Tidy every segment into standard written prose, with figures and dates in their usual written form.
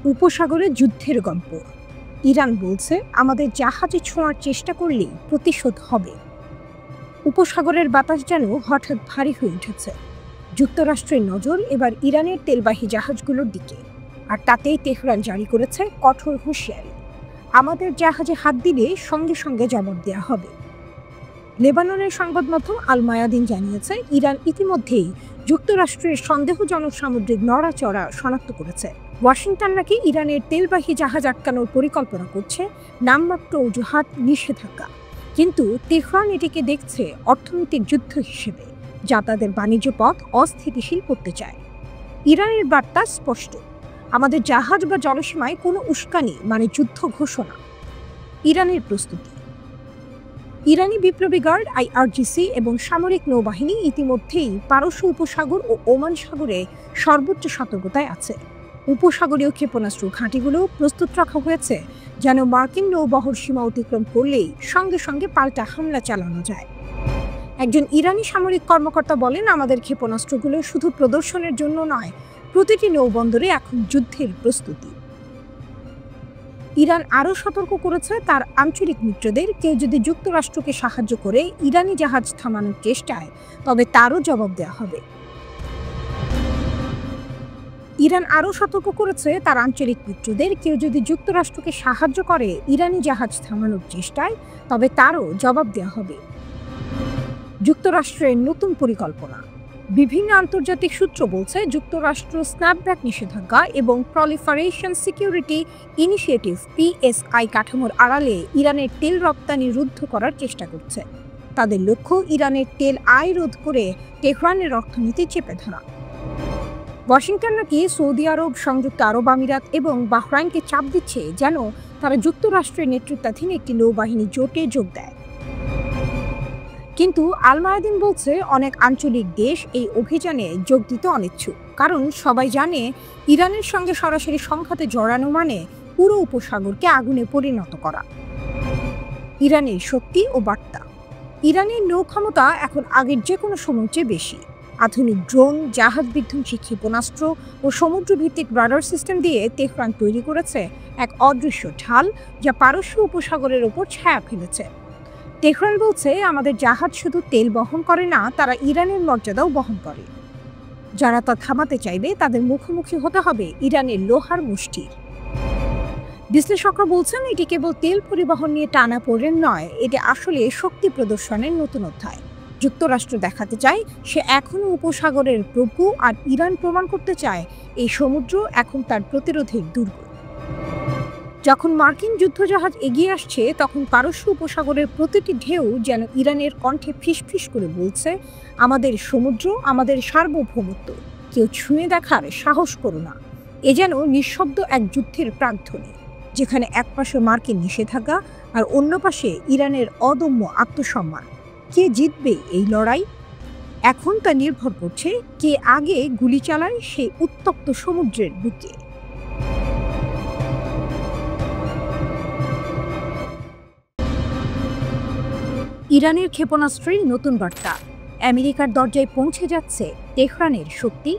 উপসাগরে যুদ্ধের গল্প। ইরান বলছে আমাদের জাহাজে ছোঁয়ার চেষ্টা করলেই প্রতিশোধ হবে। উপসাগরের বাতাস যেন হঠাৎ ভারী হয়ে উঠেছে। যুক্তরাষ্ট্রের নজর এবার ইরানের তেলবাহী জাহাজগুলোর দিকে, আর তাতেই তেহরান জারি করেছে কঠোর হুঁশিয়ারি। আমাদের জাহাজে হাত দিলে সঙ্গে সঙ্গে জবাব দেওয়া হবে। লেবাননের সংবাদ মাধ্যম আল মায়াদিন জানিয়েছে, ইরান ইতিমধ্যেই যুক্তরাষ্ট্রের সন্দেহজনক সামুদ্রিক নড়াচড়া শনাক্ত করেছে। ওয়াশিংটন নাকি ইরানের তেলবাহী জাহাজ আটকানোর পরিকল্পনা করছে, নামমাত্র অজুহাত নিষেধাজ্ঞা। কিন্তু তেহরান এটিকে দেখছে অর্থনৈতিক যুদ্ধ হিসেবে, যা তাদের বাণিজ্য পথ অস্থিতিশীল করতে চায়। ইরানের বার্তা স্পষ্ট, আমাদের জাহাজ বা জলসীমায় কোনো উস্কানি মানে যুদ্ধ ঘোষণা। ইরানের প্রস্তুতি। ইরানি বিপ্লবী গার্ড IRGC এবং সামরিক নৌবাহিনী ইতিমধ্যেই পারস্য উপসাগর ও ওমান সাগরে সর্বোচ্চ সতর্কতায় আছে। উপসাগরীয় ক্ষেপণাস্ত্র ঘাঁটিগুলো প্রস্তুত রাখা হয়েছে, যেন মার্কিন নৌবহর সীমা অতিক্রম করলেই সঙ্গে সঙ্গে পাল্টা হামলা চালানো যায়। একজন ইরানি সামরিক কর্মকর্তা বলেন, আমাদের ক্ষেপণাস্ত্রগুলো শুধু প্রদর্শনের জন্য নয়, প্রতিটি নৌবন্দরে এখন যুদ্ধের প্রস্তুতি। ইরান আরও সতর্ক করেছে তার আঞ্চলিক মিত্রদের, কেউ যদি যুক্তরাষ্ট্রকে সাহায্য করে ইরানি জাহাজ থামানোর চেষ্টায়, তবে তারও জবাব দেওয়া হবে। ইরান আরও সতর্ক করেছে তার আঞ্চলিক মিত্রদের, কেউ যদি যুক্তরাষ্ট্রকে সাহায্য করে ইরানি জাহাজ থামানোর চেষ্টায়, তবে তারও জবাব দেওয়া হবে। যুক্তরাষ্ট্রের নতুন পরিকল্পনা। বিভিন্ন আন্তর্জাতিক সূত্র বলছে, যুক্তরাষ্ট্র স্ন্যাপব্যাক নিষেধাজ্ঞা এবং প্রলিফারেশন সিকিউরিটি ইনিশিয়েটিভ PSI কাঠামোর আড়ালে ইরানের তেল রপ্তানি রুদ্ধ করার চেষ্টা করছে। তাদের লক্ষ্য ইরানের তেল আয় রোধ করে তেহরানের অর্থনীতি চেপে ধরা। ওয়াশিংটন নাকি সৌদি আরব, সংযুক্ত আরব আমিরাত এবং বাহরাইনকে চাপ দিচ্ছে, যেন তারা যুক্তরাষ্ট্রের নেতৃত্বাধীন একটি নৌবাহিনী জোটে যোগ দেয়। কিন্তু আল মায়াদিন বলছে, অনেক আঞ্চলিক দেশ এই অভিযানে যোগ দিতে অনিচ্ছুক, কারণ সবাই জানে ইরানের সঙ্গে সরাসরি সংঘাতে জড়ানো মানে পুরো উপসাগরকে আগুনে পরিণত করা। ইরানের শক্তি ও বার্তা। ইরানের নৌ ক্ষমতা এখন আগের যে কোনো সময়ের চেয়ে বেশি। আধুনিক ড্রোন, জাহাজ বিধ্বংসী ক্ষেপণাস্ত্র ও সমুদ্রভিত্তিক রাডার সিস্টেম দিয়ে তেহরান তৈরি করেছে এক অদৃশ্য ঢাল, যা পারস্য উপসাগরের ওপর ছায়া ফেলেছে। তেহরান বলছে, আমাদের জাহাজ শুধু তেল বহন করে না, তারা ইরানের মর্যাদাও বহন করে। যারা তা থামাতে চাইবে তাদের মুখোমুখি হতে হবে ইরানের লোহার মুষ্টির। বিশ্লেষকরা বলছেন, এটি কেবল তেল পরিবহন নিয়ে টানাপোড়েন নয়, এটি আসলে শক্তি প্রদর্শনের নতুন অধ্যায়। যুক্তরাষ্ট্র দেখাতে চায় সে এখনও উপসাগরের প্রভু, আর ইরান প্রমাণ করতে চায় এই সমুদ্র এখন তার প্রতিরোধের দুর্গ। যখন মার্কিন যুদ্ধজাহাজ এগিয়ে আসছে, তখন পারস্য উপসাগরের প্রতিটি ঢেউ যেন ইরানের কণ্ঠে ফিসফিস করে বলছে, আমাদের সমুদ্র, আমাদের সার্বভৌমত্ব, কেউ ছুঁয়ে দেখার সাহস করো না। এ যেন নিঃশব্দ এক যুদ্ধের প্রাণধ্বনি, যেখানে এক পাশে মার্কিন নিষেধাজ্ঞা আর অন্য পাশে ইরানের অদম্য আত্মসম্মান। কে জিতবে এই লড়াই? এখন তা নির্ভর করছে কে আগে গুলি চালায় সেই উত্তপ্ত সমুদ্রের বুকে। ইরানের ক্ষেপণাস্ত্রের নতুন বার্তা। আমেরিকার দরজায় পৌঁছে যাচ্ছে তেহরানের শক্তি।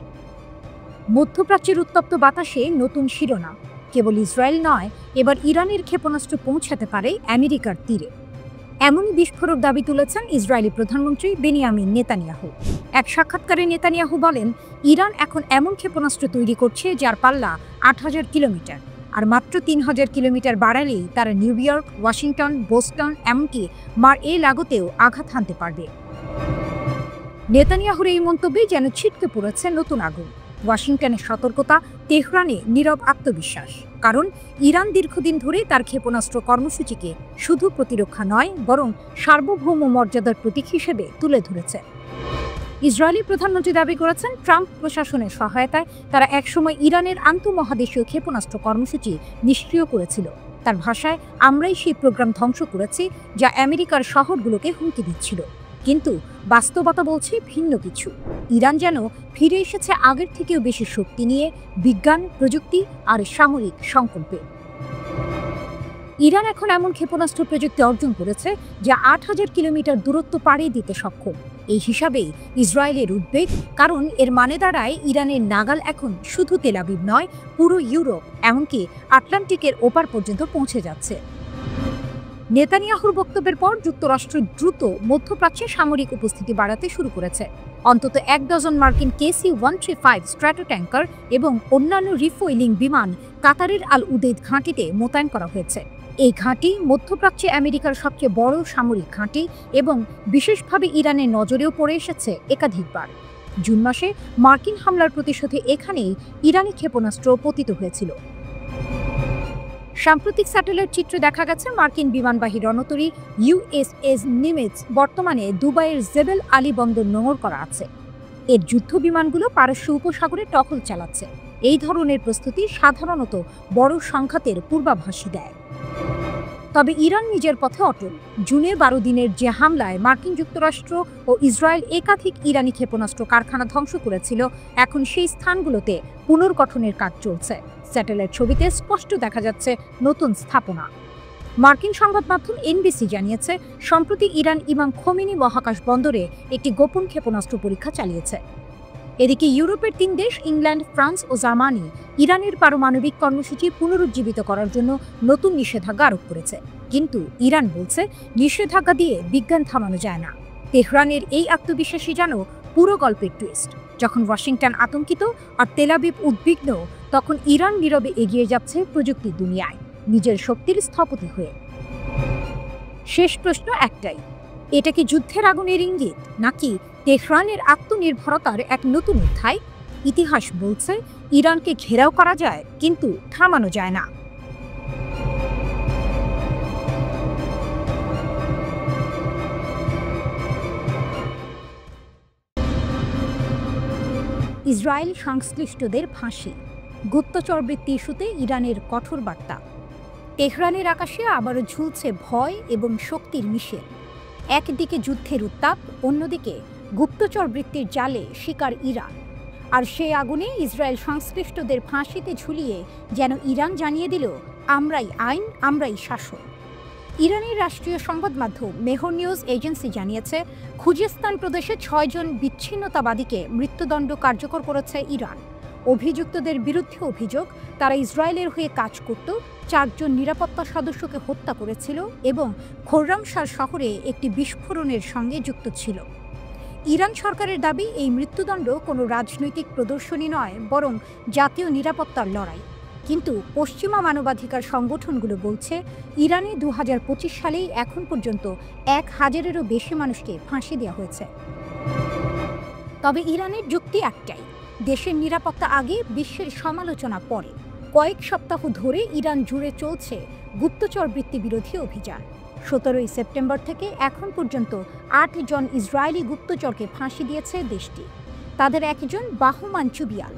মধ্যপ্রাচ্যের উত্তপ্ত বাতাসে নতুন শিরোনাম। কেবল ইসরায়েল নয়, এবার ইরানের ক্ষেপণাস্ত্র পৌঁছাতে পারে আমেরিকার তীরে। এমনই বিস্ফোরক দাবি তুলেছেন ইসরায়েলি প্রধানমন্ত্রী বেনিয়ামিন নেতানিয়াহু। এক সাক্ষাৎকারে নেতানিয়াহু বলেন, ইরান এখন এমন ক্ষেপণাস্ত্র তৈরি করছে যার পাল্লা ৮,০০০ কিলোমিটার, আর মাত্র ৩,০০০ কিলোমিটার বাড়ালেই তারা নিউ ইয়র্ক, ওয়াশিংটন, বোস্টন, এমনকি মার-এ-লাগোতেও আঘাত হানতে পারবে। নেতানিয়াহুর এই মন্তব্যে যেন ছিটকে পড়েছে নতুন আগুন। ওয়াশিংটনের সতর্কতা, তেহরানে নীরব আত্মবিশ্বাস। কারণ ইরান দীর্ঘদিন ধরে তার ক্ষেপণাস্ত্র কর্মসূচিকে শুধু প্রতিরক্ষা নয়, বরং সার্বভৌম মর্যাদার প্রতীক হিসেবে তুলে ধরেছে। ইসরায়েলি প্রধানমন্ত্রী দাবি করেছেন, ট্রাম্প প্রশাসনের সহায়তায় তারা একসময় ইরানের আন্তঃমহাদেশীয় ক্ষেপণাস্ত্র কর্মসূচি নিষ্ক্রিয় করেছিল। তার ভাষায়, আমরাই সেই প্রোগ্রাম ধ্বংস করেছি যা আমেরিকার শহরগুলোকে হুমকি দিচ্ছিল। কিন্তু বাস্তবতা বলছে ভিন্ন কিছু। ইরান যেন ফিরে এসেছে আগের থেকেও বেশি শক্তি নিয়ে, বিজ্ঞান, প্রযুক্তি আর সামরিক সংকল্পে। ইরান এখন এমন ক্ষেপণাস্ত্র প্রযুক্তি অর্জন করেছে যা ৮,০০০ কিলোমিটার দূরত্ব পাড়ি দিতে সক্ষম। এই হিসাবেই ইসরায়েলের উদ্বেগ, কারণ এর মানে দাঁড়ায় ইরানের নাগাল এখন শুধু তেল আবিব নয়, পুরো ইউরোপ, এমনকি আটলান্টিকের ওপার পর্যন্ত পৌঁছে যাচ্ছে। নেতানিয়াহুর বক্তব্যের পর যুক্তরাষ্ট্র দ্রুত মধ্যপ্রাচ্যে সামরিক উপস্থিতি বাড়াতে শুরু করেছে। অন্তত ১ ডজন মার্কিন KC-135 স্ট্র্যাটো ট্যাঙ্কার এবং অন্যান্য রিফুয়েলিং বিমান কাতারের আল উদেইদ ঘাঁটিতে মোতায়েন করা হয়েছে। এই ঘাঁটি মধ্যপ্রাচ্যে আমেরিকার সবচেয়ে বড় সামরিক ঘাঁটি এবং বিশেষভাবে ইরানের নজরেও পড়ে এসেছে একাধিকবার। জুন মাসে মার্কিন হামলার প্রতিশোধে এখানেই ইরানি ক্ষেপণাস্ত্র পতিত হয়েছিল। সাম্প্রতিক স্যাটেলাইট চিত্রে দেখা গেছে মার্কিন বিমানবাহী রণতরী USS নিমিটজ বর্তমানে দুবাইয়ের জেবেল আলী বন্দর নোঙর করা আছে। এর যুদ্ধ বিমানগুলো পারস্য উপসাগরে টহল চালাচ্ছে। এই ধরনের প্রস্তুতি সাধারণত বড় সংঘাতের পূর্বাভাসই দেয়। তবে ইরান নিজের পথে অটল। জুনে ১২ দিনের যে হামলায় মার্কিন যুক্তরাষ্ট্র ও ইসরায়েল একাধিক ইরানি ক্ষেপণাস্ত্র কারখানা ধ্বংস করেছিল, এখন সেই স্থানগুলোতে পুনর্গঠনের কাজ চলছে। স্যাটেলাইট ছবিতে স্পষ্ট দেখা যাচ্ছে নতুন স্থাপনা। মার্কিন সংবাদ মাধ্যম NBC জানিয়েছে, সম্প্রতি ইরান ইমাম খোমেনি মহাকাশ বন্দরে একটি গোপন ক্ষেপণাস্ত্র পরীক্ষা চালিয়েছে। এদিকে ইউরোপের ৩ দেশ ইংল্যান্ড, ফ্রান্স ও জার্মানি ইরানের পারমাণবিক কর্মসূচি পুনরুজ্জীবিত করার জন্য নতুন নিষেধাজ্ঞা আরোপ করেছে। কিন্তু ইরান বলছে, নিষেধাজ্ঞা দিয়ে বিজ্ঞান থামানো যায় না। তেহরানের এই আত্মবিশ্বাসী যেন পুরো গল্পের টুইস্ট। যখন ওয়াশিংটন আতঙ্কিত আর তেল আবিব উদ্বিগ্ন, তখন ইরান নীরবে এগিয়ে যাচ্ছে প্রযুক্তির দুনিয়ায়, নিজের শক্তির স্থপতি হয়ে। শেষ প্রশ্ন একটাই, এটা কি যুদ্ধের আগুনের ইঙ্গিত, নাকি তেহরানের আত্মনির্ভরতার এক নতুন অধ্যায়? ইতিহাস বলছে, ইরানকে ঘেরাও করা যায়, কিন্তু থামানো যায় না। ইসরায়েল সংশ্লিষ্টদের ফাঁসি, গুপ্তচরবৃত্তি ইস্যুতে ইরানের কঠোর বার্তা। তেহরানের আকাশে আবারও ঝুলছে ভয় এবং শক্তির মিশেল। একদিকে যুদ্ধের উত্তাপ, অন্যদিকে গুপ্তচরবৃত্তির জালে শিকার ইরান। আর সেই আগুনে ইসরায়েল সংশ্লিষ্টদের ফাঁসিতে ঝুলিয়ে যেন ইরান জানিয়ে দিল, আমরাই আইন, আমরাই শাসন। ইরানের রাষ্ট্রীয় সংবাদ মাধ্যম মেহর নিউজ এজেন্সি জানিয়েছে, খুজেস্তান প্রদেশে ৬ জন বিচ্ছিন্নতাবাদীকে মৃত্যুদণ্ড কার্যকর করেছে ইরান। অভিযুক্তদের বিরুদ্ধে অভিযোগ, তারা ইসরায়েলের হয়ে কাজ করত, ৪ জন নিরাপত্তা সদস্যকে হত্যা করেছিল এবং খোররামশাহ শহরে একটি বিস্ফোরণের সঙ্গে যুক্ত ছিল। ইরান সরকারের দাবি, এই মৃত্যুদণ্ড কোনো রাজনৈতিক প্রদর্শনী নয়, বরং জাতীয় নিরাপত্তার লড়াই। কিন্তু পশ্চিমা মানবাধিকার সংগঠনগুলো বলছে, ইরানে ২০২৫ সালেই এখন পর্যন্ত ১,০০০-এরও বেশি মানুষকে ফাঁসি দেওয়া হয়েছে। তবে ইরানের যুক্তি একটাই, দেশের নিরাপত্তা আগে, বিশ্বের সমালোচনা পরে। কয়েক সপ্তাহ ধরে ইরান জুড়ে চলছে গুপ্তচর বৃত্তি বিরোধী অভিযান। ১৭ই সেপ্টেম্বর থেকে এখন পর্যন্ত ৮ জন ইসরায়েলি গুপ্তচরকে ফাঁসি দিয়েছে দেশটি। তাদের একজন বাহমান চুবিয়াল।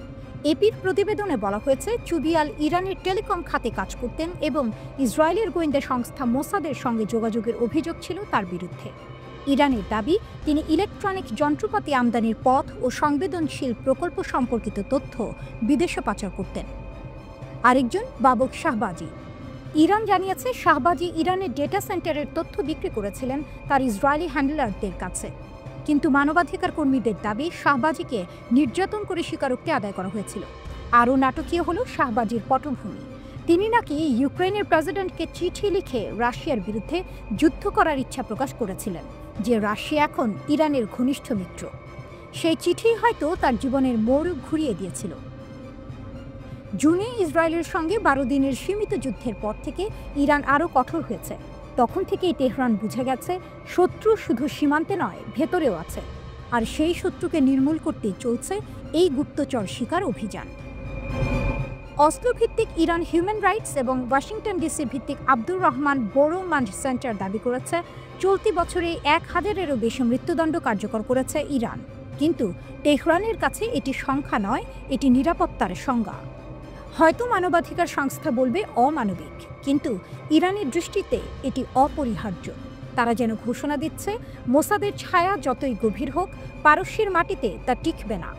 এপির প্রতিবেদনে বলা হয়েছে, চুবিয়াল ইরানের টেলিকম খাতে কাজ করতেন এবং ইসরায়েলের গোয়েন্দা সংস্থা মোসাদের সঙ্গে যোগাযোগের অভিযোগ ছিল তার বিরুদ্ধে। ইরানের দাবি, তিনি ইলেকট্রনিক যন্ত্রপাতি আমদানির পথ ও সংবেদনশীল প্রকল্প সম্পর্কিত তথ্য বিদেশে পাচার করতেন। আরেকজন বাবক শাহবাজি। ইরান জানিয়েছে, শাহবাজি ইরানের ডেটা সেন্টারের তথ্য বিক্রি করেছিলেন তার ইসরায়েলি হ্যান্ডলারদের কাছে। কিন্তু মানবাধিকার কর্মীদের দাবি, শাহবাজিকে নির্যাতন করে স্বীকারোক্তি আদায় করা হয়েছিল। আরও নাটকীয় হল শাহবাজির পটভূমি। তিনি নাকি ইউক্রেনের প্রেসিডেন্টকে চিঠি লিখে রাশিয়ার বিরুদ্ধে যুদ্ধ করার ইচ্ছা প্রকাশ করেছিলেন, যে রাশিয়া এখন ইরানের ঘনিষ্ঠ মিত্র। সেই চিঠি হয়তো তার জীবনের মোড় ঘুরিয়ে দিয়েছিল। জুনে ইসরায়েলের সঙ্গে ১২ দিনের সীমিত যুদ্ধের পর থেকে ইরান আরও কঠোর হয়েছে। তখন থেকেই তেহরান বুঝে গেছে, শত্রু শুধু সীমান্তে নয়, ভেতরেও আছে। আর সেই শত্রুকে নির্মূল করতেই চলছে এই গুপ্তচর শিকার অভিযান। অসলো ভিত্তিক ইরান হিউম্যান রাইটস এবং ওয়াশিংটন ডিসি ভিত্তিক আব্দুর রহমান বোরোমান্ড সেন্টার দাবি করেছে, চলতি বছরে ১,০০০-এরও বেশি মৃত্যুদণ্ড কার্যকর করেছে ইরান। কিন্তু তেহরানের কাছে এটি সংখ্যা নয়, এটি নিরাপত্তার সংজ্ঞা। হয়তো মানবাধিকার সংস্থা বলবে অমানবিক, কিন্তু ইরানের দৃষ্টিতে এটি অপরিহার্য। তারা যেন ঘোষণা দিচ্ছে, মোসাদের ছায়া যতই গভীর হোক, পারস্যের মাটিতে তা টিকবে না।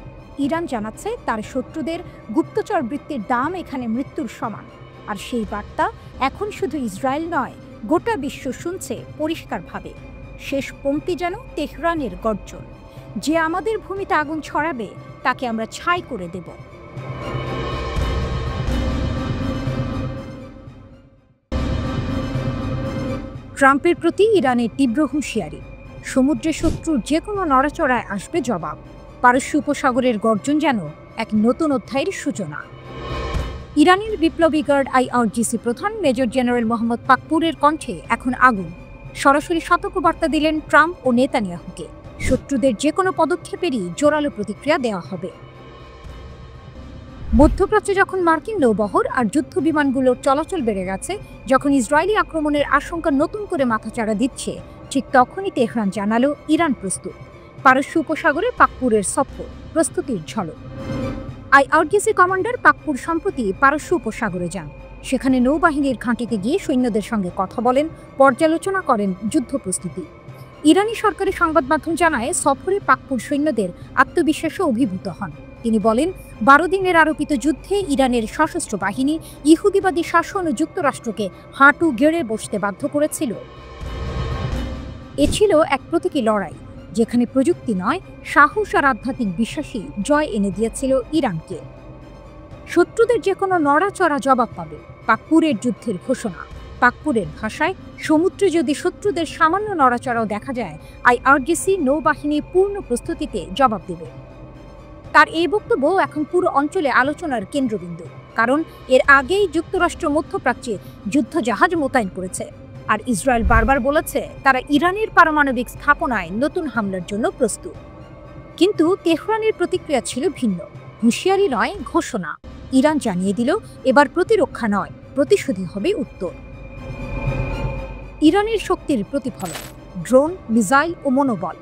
ইরান জানাচ্ছে, তার শত্রুদের গুপ্তচর বৃত্তির দাম এখানে মৃত্যুর সমান। আর সেই বার্তা এখন শুধু ইসরায়েল নয়, গোটা বিশ্ব শুনছে পরিষ্কারভাবে। শেষ পংক্তি যেন তেহরানের গর্জন, যে আমাদের ভূমিতে আগুন ছড়াবে তাকে আমরা ছাই করে দেব। ট্রাম্পের প্রতি ইরানের তীব্র হুঁশিয়ারি, সমুদ্রে শত্রুর যে কোনো নড়াচড়ায় আসবে জবাব। পারস্য উপসাগরের গর্জন যেন এক নতুন অধ্যায়ের সূচনা। ইরানের বিপ্লবী গার্ড IRGC প্রধান মেজর জেনারেল মোহাম্মদ পাকপুরের কণ্ঠে এখন আগুন। সরাসরি সতর্কবার্তা দিলেন ট্রাম্প ও নেতানিয়াহুকে, শত্রুদের যে কোনো পদক্ষেপেরই জোরালো প্রতিক্রিয়া দেওয়া হবে। মধ্যপ্রাচ্যে যখন মার্কিন নৌবহর আর যুদ্ধ বিমানগুলোর চলাচল বেড়ে গেছে, যখন ইসরায়েলি আক্রমণের আশঙ্কা নতুন করে মাথাচাড়া দিচ্ছে, ঠিক তখনই তেহরান জানালো ইরান প্রস্তুত। পারস্য উপসাগরে পাকপুরের সফর, প্রস্তুতির ঝলক। IRGC কমান্ডার পাকপুর সম্প্রতি পারস্য উপসাগরে যান। সেখানে নৌবাহিনীর ঘাঁটিতে গিয়ে সৈন্যদের সঙ্গে কথা বলেন, পর্যালোচনা করেন যুদ্ধ প্রস্তুতি। ইরানি সরকারি সংবাদ মাধ্যম জানায়, সফরে পাকপুর সৈন্যদের আত্মবিশ্বাসে অভিভূত হন। তিনি বলেন, 12 দিনের আরোপিত যুদ্ধে ইরানের সশস্ত্র বাহিনী ইহুদিবাদী শাসন ও যুক্তরাষ্ট্রকে হাঁটু গেড়ে বসতে বাধ্য করেছিল। এ ছিল এক প্রতীকী লড়াই, যেখানে প্রযুক্তি নয়, সাহস আর আধ্যাত্মিক বিশ্বাসী জয় এনে দিয়েছিল ইরানকে। শত্রুদের যে কোনো নড়াচড়া জবাব পাবে, পাকপুরের যুদ্ধের ঘোষণা। পাকপুরের ভাষায়, সমুদ্রে যদি শত্রুদের সামান্য নড়াচড়াও দেখা যায়, IRGC নৌবাহিনী পূর্ণ প্রস্তুতিতে জবাব দেবে। তার এই বক্তব্য এখন পুরো অঞ্চলে আলোচনার কেন্দ্রবিন্দু, কারণ এর আগেই যুক্তরাষ্ট্র মধ্যপ্রাচ্যে যুদ্ধ জাহাজ মোতায়েন করেছে, আর ইসরায়েল বারবার বলেছে তারা ইরানের পারমাণবিক স্থাপনায় নতুন হামলার জন্য প্রস্তুত। কিন্তু তেহরানের প্রতিক্রিয়া ছিল ভিন্ন। হুঁশিয়ারি নয়, ঘোষণা। ইরান জানিয়ে দিল, এবার প্রতিরক্ষা নয়, প্রতিশোধী হবে উত্তর। ইরানের শক্তির প্রতিফলন, ড্রোন, মিসাইল ও মনোবল।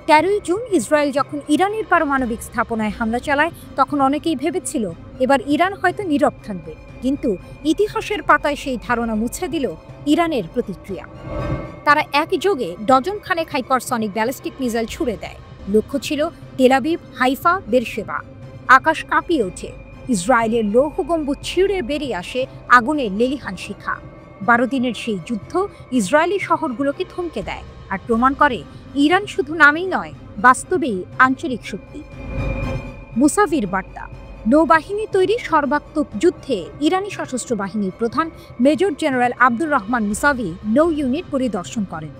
13 জুন ইসরায়েল যখন ইরানের পারমাণবিক স্থাপনায় হামলা চালায়, তখন অনেকেই ভেবেছিল এবার ইরান হয়তো নীরব থাকবে। কিন্তু ইতিহাসের পাতায় সেই ধারণা মুছে দিল ইরানের প্রতিক্রিয়া। তারা একযোগে ডজন খানেক হাইপারসনিক ব্যালিস্টিক মিসাইল ছুড়ে দেয়। লক্ষ্য ছিল তেল আবিব, হাইফা, বেরশেবা। আকাশ কাঁপিয়ে ওঠে। ইসরায়েলের লৌহ গম্বুজ ছিঁড়ে বেরিয়ে আসে আগুনের লেলিহান শিখা। 12 দিনের সেই যুদ্ধ ইসরায়েলি শহরগুলোকে থমকে দেয় আর প্রমাণ করে ইরান শুধু নামেই নয়, বাস্তবেই আঞ্চলিক শক্তি। মুসাভির বার্তা, নৌবাহিনী তৈরি সর্বাত্মক যুদ্ধে ইরানি সশস্ত্র বাহিনীর প্রধান major general Abdur Rahman Musavi নৌ ইউনিট পরিদর্শন করেন।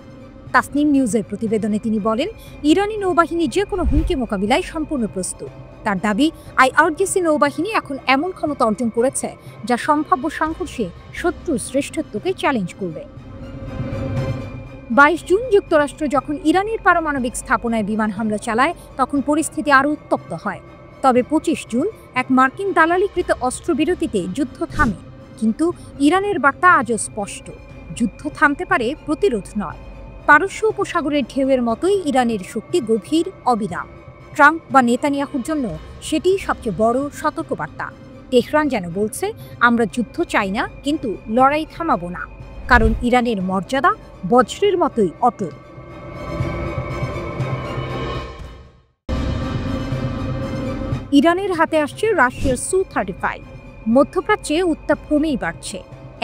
তাসনিম নিউজের প্রতিবেদনে তিনি বলেন, ইরানি নৌবাহিনী যে কোনো হুমকি মোকাবিলায় সম্পূর্ণ প্রস্তুত। তার দাবি, IRGC নৌবাহিনী এখন এমন ক্ষমতা অর্জন করেছে যা সম্ভাব্য সংঘর্ষে শত্রুর শ্রেষ্ঠত্বকে চ্যালেঞ্জ করবে। 22 জুন যুক্তরাষ্ট্র যখন ইরানের পারমাণবিক স্থাপনায় বিমান হামলা চালায়, তখন পরিস্থিতি আরও উত্তপ্ত হয়। তবে 25 জুন এক মার্কিন দালালিকৃত অস্ত্রবিরতিতে যুদ্ধ থামে। কিন্তু ইরানের বার্তা আজও স্পষ্ট, যুদ্ধ থামতে পারে, প্রতিরোধ নয়। পারস্য উপসাগরের ঢেউয়ের মতোই ইরানের শক্তি গভীর, অবিরাম। ট্রাম্প বা নেতানিয়াহুর জন্য সেটিই সবচেয়ে বড় সতর্কবার্তা। তেহরান যেন বলছে, আমরা যুদ্ধ চাই না, কিন্তু লড়াই থামাবো না, কারণ ইরানের মর্যাদা বজ্রের মতোই অটল। ইরানের হাতে আসছে রাশিয়ার Su-35। মধ্যপ্রাচ্যে উত্তাপ ক্রমেই বাড়ছে।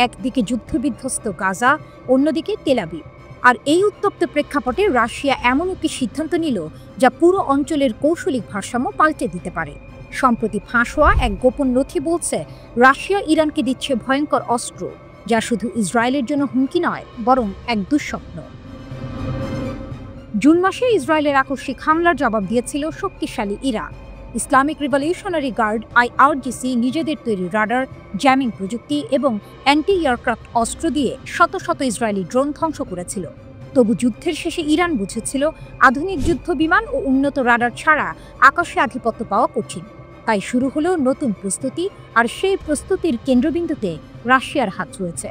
একদিকে যুদ্ধবিধ্বস্ত গাজা, অন্যদিকে তেল আবিব। আর এই উত্তপ্ত প্রেক্ষাপটে রাশিয়া এমন একটি সিদ্ধান্ত নিল যা পুরো অঞ্চলের কৌশলিক ভারসাম্য পাল্টে দিতে পারে। সম্প্রতি ফাঁস হওয়া এক গোপন নথি বলছে, রাশিয়া ইরানকে দিচ্ছে ভয়ঙ্কর অস্ত্র, যা শুধু ইসরায়েলের জন্য হুমকি নয়, বরং এক দুঃস্বপ্ন। জুন মাসে ইসরায়েলের আকস্মিক হামলার জবাব দিয়েছিল শক্তিশালী Iran. Islamic revolutionary guard IRGC নিজেদের তৈরি রাডার, জ্যামিং প্রযুক্তি এবং অ্যান্টি এয়ারক্রাফট অস্ত্র দিয়ে শত শত ইসরায়েলি ড্রোন ধ্বংস করেছিল। তবু যুদ্ধের শেষে ইরান বুঝেছিল, আধুনিক যুদ্ধ বিমান ও উন্নত রাডার ছাড়া আকাশে আধিপত্য পাওয়া কঠিন। তাই শুরু হলো নতুন প্রস্তুতি, আর সেই প্রস্তুতির কেন্দ্রবিন্দুতে রাশিয়ার হাত রয়েছে।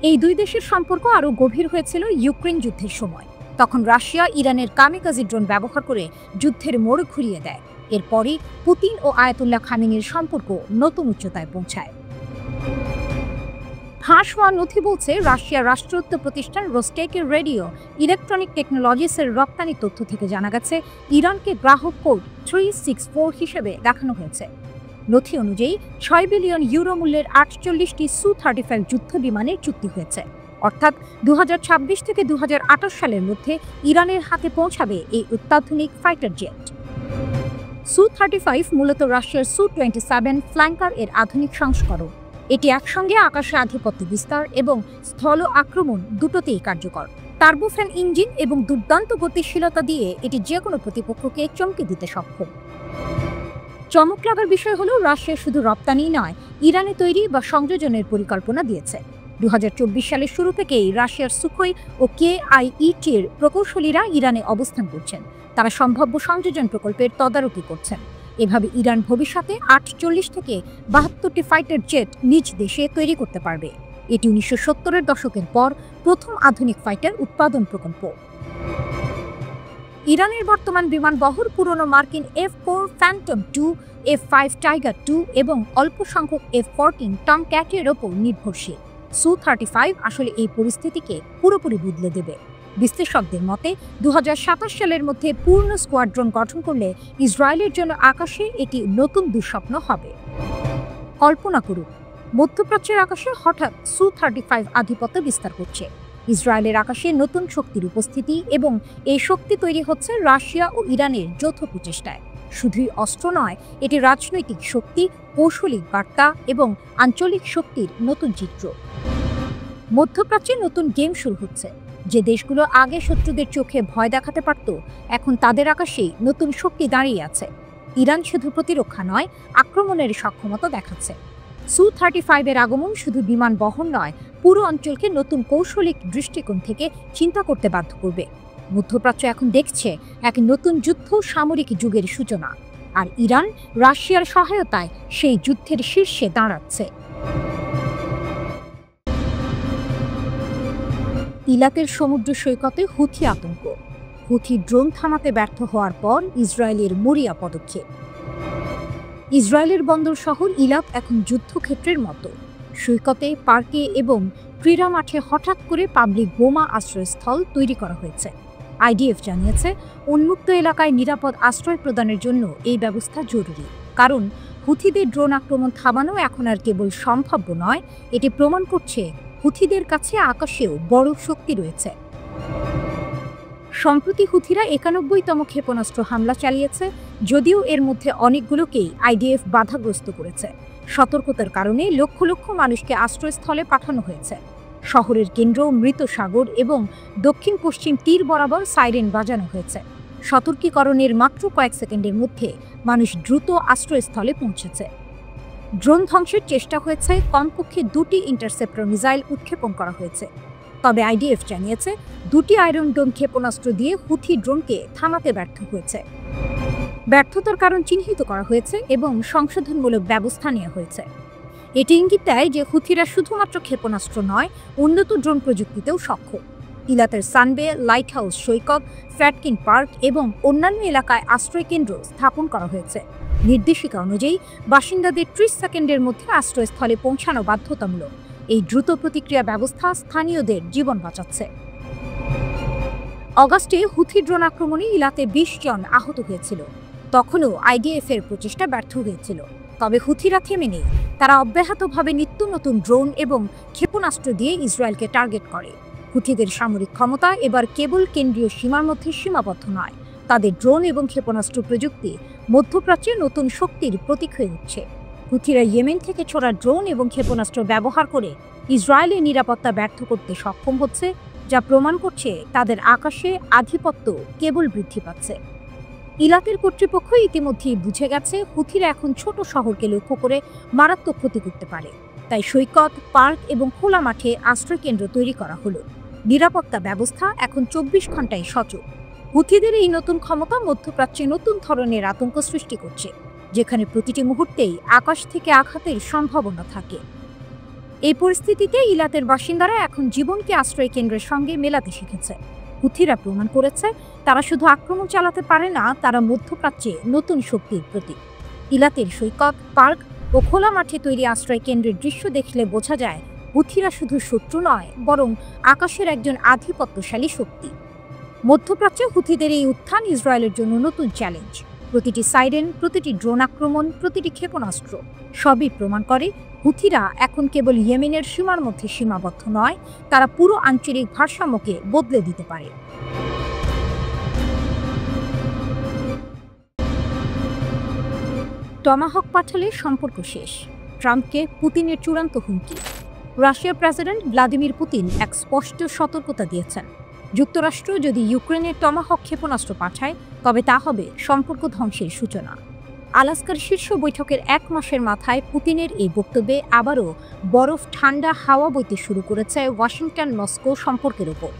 এই দুই দেশের সম্পর্ক আরও গভীর হয়েছিল ইউক্রেন যুদ্ধের সময়। তখন রাশিয়া ইরানের কামিকাজি ড্রোন ব্যবহার করে যুদ্ধের মোড় ঘুরিয়ে দেয়। এরপরই পুতিন ও আয়াতুল্লাহ খামেনির সম্পর্ক নতুন উচ্চতায় পৌঁছায়। ফাঁস হওয়া নথি বলছে, রাশিয়ার রাষ্ট্রায়ত্ত প্রতিষ্ঠান রোস্টেকের রেডিও ইলেকট্রনিক টেকনোলজিসের রপ্তানি তথ্য থেকে জানা গেছে, ইরানকে গ্রাহক কোড 364 হিসেবে দেখানো হয়েছে। নথি অনুযায়ী 6 বিলিয়ন ইউরো মূল্যের 48টি সু-35 যুদ্ধ বিমানের চুক্তি হয়েছে। অর্থাৎ 2026 থেকে 2028 সালের মধ্যে ইরানের হাতে পৌঁছাবে এই অত্যাধুনিক ফাইটার জেট। সু-35 মূলত রাশিয়ার সু-27 ফ্ল্যাঙ্কার এর আধুনিক সংস্করণ। এটি একসঙ্গে আকাশে আধিপত্য বিস্তার এবং স্থল আক্রমণ দুটোতেই কার্যকর। টার্বোফ্যান ইঞ্জিন এবং দুর্দান্ত গতিশীলতা দিয়ে এটি যে কোনো প্রতিপক্ষকে চমকে দিতে সক্ষম। চমক লাগার বিষয় হলো রাশিয়া শুধু রপ্তানি নয়, ইরানে তৈরি বা সংযোজনের পরিকল্পনা দিয়েছে। 2024 সালের শুরু থেকেই রাশিয়ার সুখোই ও KIET-র প্রকৌশলীরা ইরানে অবস্থান করছেন। তারা সম্ভাব্য সংযোজন প্রকল্পের তদারকি করছেন। এভাবে ইরান ভবিষ্যতে 48 থেকে 72টি ফাইটার জেট নিজ দেশে তৈরি করতে পারবে। এটি 1970-এর দশকের পর প্রথম আধুনিক ফাইটার উৎপাদন প্রকল্প। ইরানের বর্তমান বিমান বহর পুরনো মার্কিন F-4 ফ্যান্টম 2, F-5 টাইগার 2 এবং অল্প সংখ্যক F-14 টমক্যাটের ওপর নির্ভরশীল। সু-35 আসলে এই পরিস্থিতিকে পুরোপুরি বদলে দেবে। বিশ্লেষকদের মতে 2027 সালের মধ্যে পূর্ণ স্কোয়াড্রন গঠন করলে ইসরায়েলের জন্য আকাশে এটি নতুন দুঃস্বপ্ন হবে। কল্পনা করুন, মধ্যপ্রাচ্যের আকাশে হঠাৎ সু-35 আধিপত্য বিস্তার করছে। ইসরায়েলের আকাশে নতুন শক্তির উপস্থিতি এবং এই শক্তি তৈরি হচ্ছে রাশিয়া ও ইরানের যৌথ প্রচেষ্টায়। শুধুই অস্ত্র নয়, এটি রাজনৈতিক শক্তি, কৌশলিক বার্তা এবং আঞ্চলিক শক্তির নতুন চিত্র। মধ্যপ্রাচ্যে নতুন গেম শুরু হচ্ছে। যে দেশগুলো আগে শত্রুদের চোখে ভয় দেখাতে পারত, এখন তাদের আকাশেই নতুন শক্তি দাঁড়িয়ে আছে। ইরান শুধু প্রতিরক্ষা নয়, আক্রমণের সক্ষমতা দেখাচ্ছে। সু-35 এর আগমন শুধু বিমান বহন নয়, পুরো অঞ্চলকে নতুন কৌশলিক দৃষ্টিকোণ থেকে চিন্তা করতে বাধ্য করবে। মধ্যপ্রাচ্য এখন দেখছে এক নতুন যুদ্ধ সামরিক যুগের সূচনা, আর ইরান রাশিয়ার সহায়তায় সেই যুদ্ধের শীর্ষে দাঁড়াচ্ছে। ইলাকের সমুদ্র সৈকতে হুথি আতঙ্ক। হুথি ড্রোন থামাতে ব্যর্থ হওয়ার পর ইসরায়েলের মরিয়া পদক্ষেপ। ইসরায়েলের বন্দর শহর ইলাক এখন যুদ্ধক্ষেত্রের মতো। সৈকতে, পার্কে এবং ক্রীড়া মাঠে হঠাৎ করে পাবলিক বোমা আশ্রয়স্থল তৈরি করা হয়েছে। IDF জানিয়েছে, উন্মুক্ত এলাকায় নিরাপদ আশ্রয় প্রদানের জন্য এই ব্যবস্থা জরুরি, কারণ হুথিদের ড্রোন আক্রমণ থামানো এখন আর কেবল সম্ভাব্য নয়, এটি প্রমাণ করছে হুথিদের কাছে আকাশেও বড় শক্তি রয়েছে। সম্প্রতি হুথিরা 91তম ক্ষেপণাস্ত্র হামলা চালিয়েছে, যদিও এর মধ্যে অনেকগুলোকেই IDF বাধাগ্রস্ত করেছে। সতর্কতার কারণে লক্ষ লক্ষ মানুষকে আশ্রয়স্থলে পাঠানো হয়েছে। শহরের কেন্দ্র, মৃত সাগর এবং দক্ষিণ পশ্চিম তীর বরাবর সাইরেন বাজানো হয়েছে। সতর্কীকরণের মাত্র কয়েক সেকেন্ডের মধ্যে মানুষ দ্রুত আশ্রয়স্থলে পৌঁছেছে। ড্রোন ধ্বংসের চেষ্টা হয়েছে, কমপক্ষে 2টি ইন্টারসেপ্টর মিসাইল উৎক্ষেপণ করা হয়েছে। তবে IDF জানিয়েছে, 2টি আয়রন ডোম ক্ষেপণাস্ত্র দিয়ে হুথি ড্রোনকে থামাতে ব্যর্থ হয়েছে। ব্যর্থতার কারণ চিহ্নিত করা হয়েছে এবং সংশোধনমূলক ব্যবস্থা নেওয়া হয়েছে। এটি ইঙ্গিত দেয় যে হুথিরা শুধুমাত্র ক্ষেপণাস্ত্র নয়, উন্নত ড্রোন প্রযুক্তিতেও সক্ষম। ইলাতের সানবে, লাইট হাউস সৈকত, ফ্যাটকিন পার্ক এবং অন্যান্য এলাকায় আশ্রয় কেন্দ্র স্থাপন করা হয়েছে। নির্দেশিকা অনুযায়ী বাসিন্দাদের 30 সেকেন্ডের মধ্যে আশ্রয়স্থলে পৌঁছানো বাধ্যতামূলক। এই দ্রুত প্রতিক্রিয়া ব্যবস্থা স্থানীয়দের জীবন বাঁচাচ্ছে। অগাস্টে হুথি ড্রোন আক্রমণে ইলাতে 20 জন আহত হয়েছিল। তখনও IDF এর প্রচেষ্টা ব্যর্থ হয়েছিল। তবে হুথিরা থেমে নেই। তারা অব্যাহতভাবে নিত্য নতুন ড্রোন এবং ক্ষেপণাস্ত্র দিয়ে ইসরায়েলকে টার্গেট করে। হুথিদের সামরিক ক্ষমতা এবার কেবল কেন্দ্রীয় সীমার মধ্যে সীমাবদ্ধ নয়, তাদের ড্রোন এবং ক্ষেপণাস্ত্র প্রযুক্তি মধ্যপ্রাচ্যে নতুন শক্তির প্রতীক হয়ে উঠছে। হুথিরা ইয়েমেন থেকে ছোড়া ড্রোন এবং ক্ষেপণাস্ত্র ব্যবহার করে ইসরায়েলের নিরাপত্তা ব্যর্থ করতে সক্ষম হচ্ছে, যা প্রমাণ করছে তাদের আকাশে আধিপত্য কেবল বৃদ্ধি পাচ্ছে। ইলাকের কর্তৃপক্ষ ইতিমধ্যেই বুঝে গেছে হুথিরা এখন ছোট শহরকে লক্ষ্য করে মারাত্মক ক্ষতি করতে পারে। তাই সৈকত, পার্ক এবং খোলা মাঠে আশ্রয়কেন্দ্র তৈরি করা হলো। নিরাপত্তা ব্যবস্থা এখন 24 ঘন্টায় সচল। হুথিদের এই নতুন ক্ষমতা মধ্যপ্রাচ্যে নতুন ধরনের আতঙ্ক সৃষ্টি করছে, যেখানে প্রতিটি মুহূর্তেই আকাশ থেকে আঘাতের সম্ভাবনা থাকে। এই পরিস্থিতিতে ইলাতের বাসিন্দারা এখন জীবনকে আশ্রয় কেন্দ্রের সঙ্গে মেলাতে শিখেছে। হুথিরা প্রমাণ করেছে তারা শুধু আক্রমণ চালাতে পারে না, তারা মধ্যপ্রাচ্যে নতুন শক্তির প্রতীক। ইলাতের সৈকত, পার্ক ও খোলা মাঠে তৈরি আশ্রয় কেন্দ্রের দৃশ্য দেখলে বোঝা যায় হুথিরা শুধু শত্রু নয়, বরং আকাশের একজন আধিপত্যশালী শক্তি। মধ্যপ্রাচ্যে হুথিদের এই উত্থান ইসরায়েলের জন্য নতুন চ্যালেঞ্জ। প্রতিটি সাইরেন, প্রতিটি ড্রোন আক্রমণ, প্রতিটি ক্ষেপণাস্ত্র সবই প্রমাণ করে হুথিরা এখন কেবল ইয়েমেনের সীমার মধ্যে সীমাবদ্ধ নয়, তারা পুরো আঞ্চলিক ভারসাম্যকে বদলে দিতে পারে। টমাহক পাঠালে সম্পর্ক শেষ, ট্রাম্পকে পুতিনের চূড়ান্ত হুমকি। রাশিয়ার প্রেসিডেন্ট ভ্লাদিমির পুতিন এক স্পষ্ট সতর্কতা দিয়েছেন, যুক্তরাষ্ট্র যদি ইউক্রেনের টমাহক ক্ষেপণাস্ত্র পাঠায় তবে তা হবে সম্পর্ক ধ্বংসের সূচনা। আলাস্কার শীর্ষ বৈঠকের 1 মাসের মাথায় পুতিনের এই বক্তব্যে আবারও বরফ ঠান্ডা হাওয়া বইতে শুরু করেছে ওয়াশিংটন মস্কো সম্পর্কের ওপর।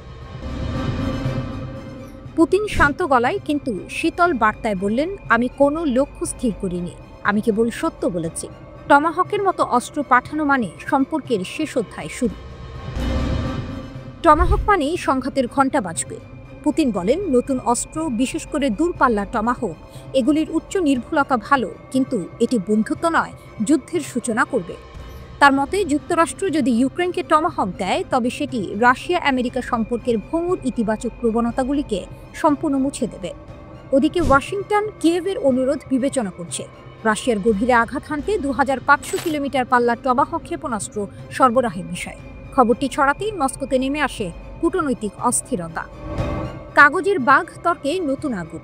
পুতিন শান্ত গলায় কিন্তু শীতল বার্তায় বললেন, আমি কোনো লক্ষ্য স্থির করিনি, আমি কেবল সত্য বলেছি। টমাহকের মতো অস্ত্র পাঠানো মানে সম্পর্কের শেষ অধ্যায় শুরু। টমাহক মানেই সংঘাতের ঘণ্টা বাজবে। পুতিন বলেন, নতুন অস্ত্র, বিশেষ করে দূরপাল্লার টমাহক, এগুলির উচ্চ নির্ভুলতা ভালো, কিন্তু এটি বন্ধুত্ব নয়, যুদ্ধের সূচনা করবে। তার মতে যুক্তরাষ্ট্র যদি ইউক্রেনকে টমাহক দেয় তবে সেটি রাশিয়া আমেরিকা সম্পর্কের ভঙ্গুর ইতিবাচক প্রবণতাগুলিকে সম্পূর্ণ মুছে দেবে। ওদিকে ওয়াশিংটন কিয়েভের অনুরোধ বিবেচনা করছে রাশিয়ার গভীরে আঘাত হানতে 2500 কিলোমিটার পাল্লার টমাহক ক্ষেপণাস্ত্র সরবরাহের বিষয়ে। খবরটি ছড়াতেই মস্কোতে নেমে আসে কূটনৈতিক অস্থিরতা। কাগজের বাঘ তর্কে নতুন আগুন।